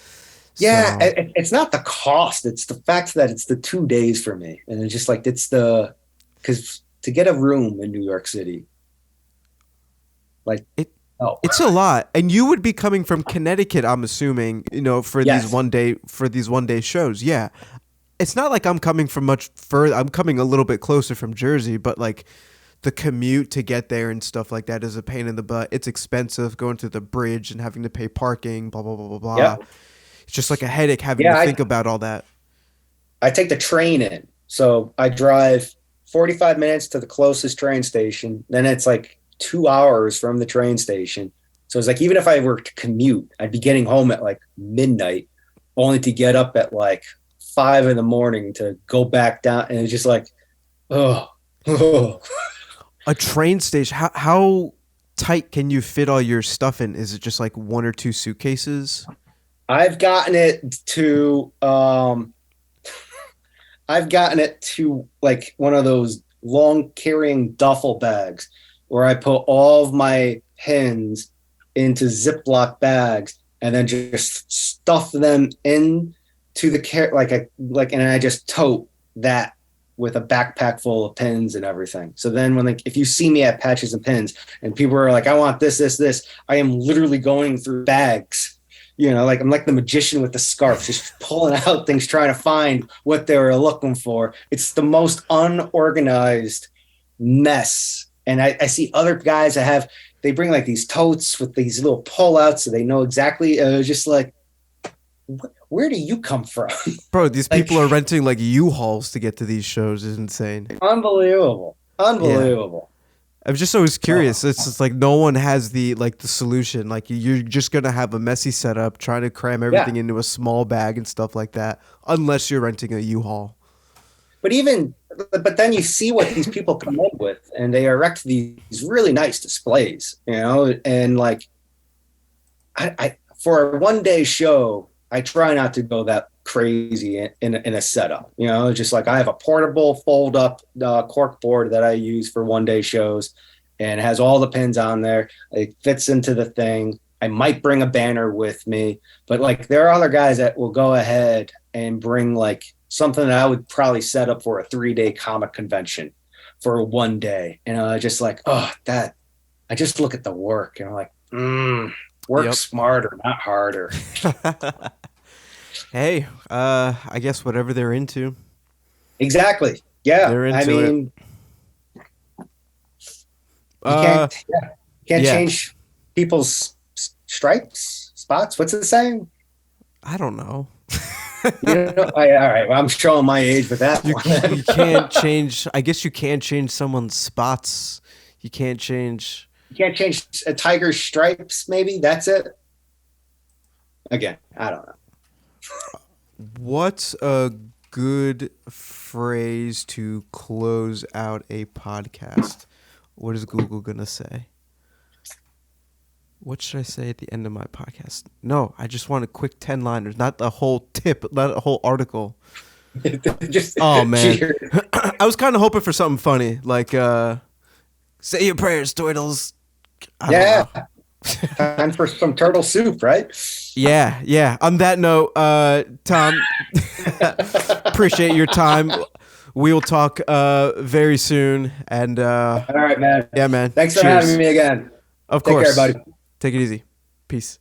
B: Yeah, it's not the cost. It's the fact that it's the 2 days for me. And it's just like, because to get a room in New York City,
A: it's a lot. And you would be coming from Connecticut, I'm assuming, for these one day shows. Yeah. It's not like I'm coming from much further. I'm coming a little bit closer from Jersey, but like the commute to get there and stuff like that is a pain in the butt. It's expensive going to the bridge and having to pay parking, blah, blah, blah, blah, blah.
B: Yep.
A: It's just like a headache having to think about all that.
B: I take the train in. So I drive 45 minutes to the closest train station. Then it's like 2 hours from the train station. So it's like, even if I were to commute, I'd be getting home at like midnight, only to get up at like 5 a.m. to go back down. And it's just like, oh.
A: A train station. How tight can you fit all your stuff in? Is it just like 1 or 2 suitcases?
B: I've gotten it to like one of those long carrying duffel bags where I put all of my pins into Ziploc bags and then just stuff them into the and I just tote that with a backpack full of pins and everything. So then if you see me at Patches and Pins and people are like, I want this, I am literally going through bags. Like I'm like the magician with the scarf, just pulling out things, trying to find what they were looking for. It's the most unorganized mess. And I see other guys they bring like these totes with these little pullouts so they know exactly. Just like, where do you come from?
A: Bro, these people are renting like U-Hauls to get to these shows. Is insane.
B: Unbelievable.
A: Yeah. I'm just always curious. It's just like no one has the solution. Like you're just gonna have a messy setup, trying to cram everything into a small bag and stuff like that, unless you're renting a U-Haul.
B: But then you see what these people come up with, and they erect these really nice displays, and like I for a 1-day show, I try not to go that crazy in a setup, just like I have a portable fold up cork board that I use for 1-day shows, and it has all the pins on there. It fits into the thing. I might bring a banner with me, but like there are other guys that will go ahead and bring like something that I would probably set up for a 3-day comic convention for 1 day. Just like, that I just look at the work and I'm like, work smarter, not harder.
A: Hey, I guess whatever they're into.
B: Exactly. Yeah.
A: They're into
B: it. You can't change people's stripes, spots. What's it saying?
A: I don't know.
B: All right. Well, I'm showing my age with that.
A: You can't change. I guess you can change someone's spots. You can't change
B: a tiger's stripes. Maybe that's it. Again, I don't know.
A: What's a good phrase to close out a podcast? What is Google gonna say? What should I say at the end of my podcast? No, I just want a quick 10-liners, not the whole tip, not a whole article. Oh man, I was kind of hoping for something funny, like say your prayers, turtles.
B: Time for some turtle soup, right?
A: Yeah. On that note, Tom, appreciate your time. We will talk very soon. And
B: all right, man.
A: Yeah, man.
B: Thanks for having me again.
A: Of course.
B: Take care, buddy.
A: Take it easy. Peace.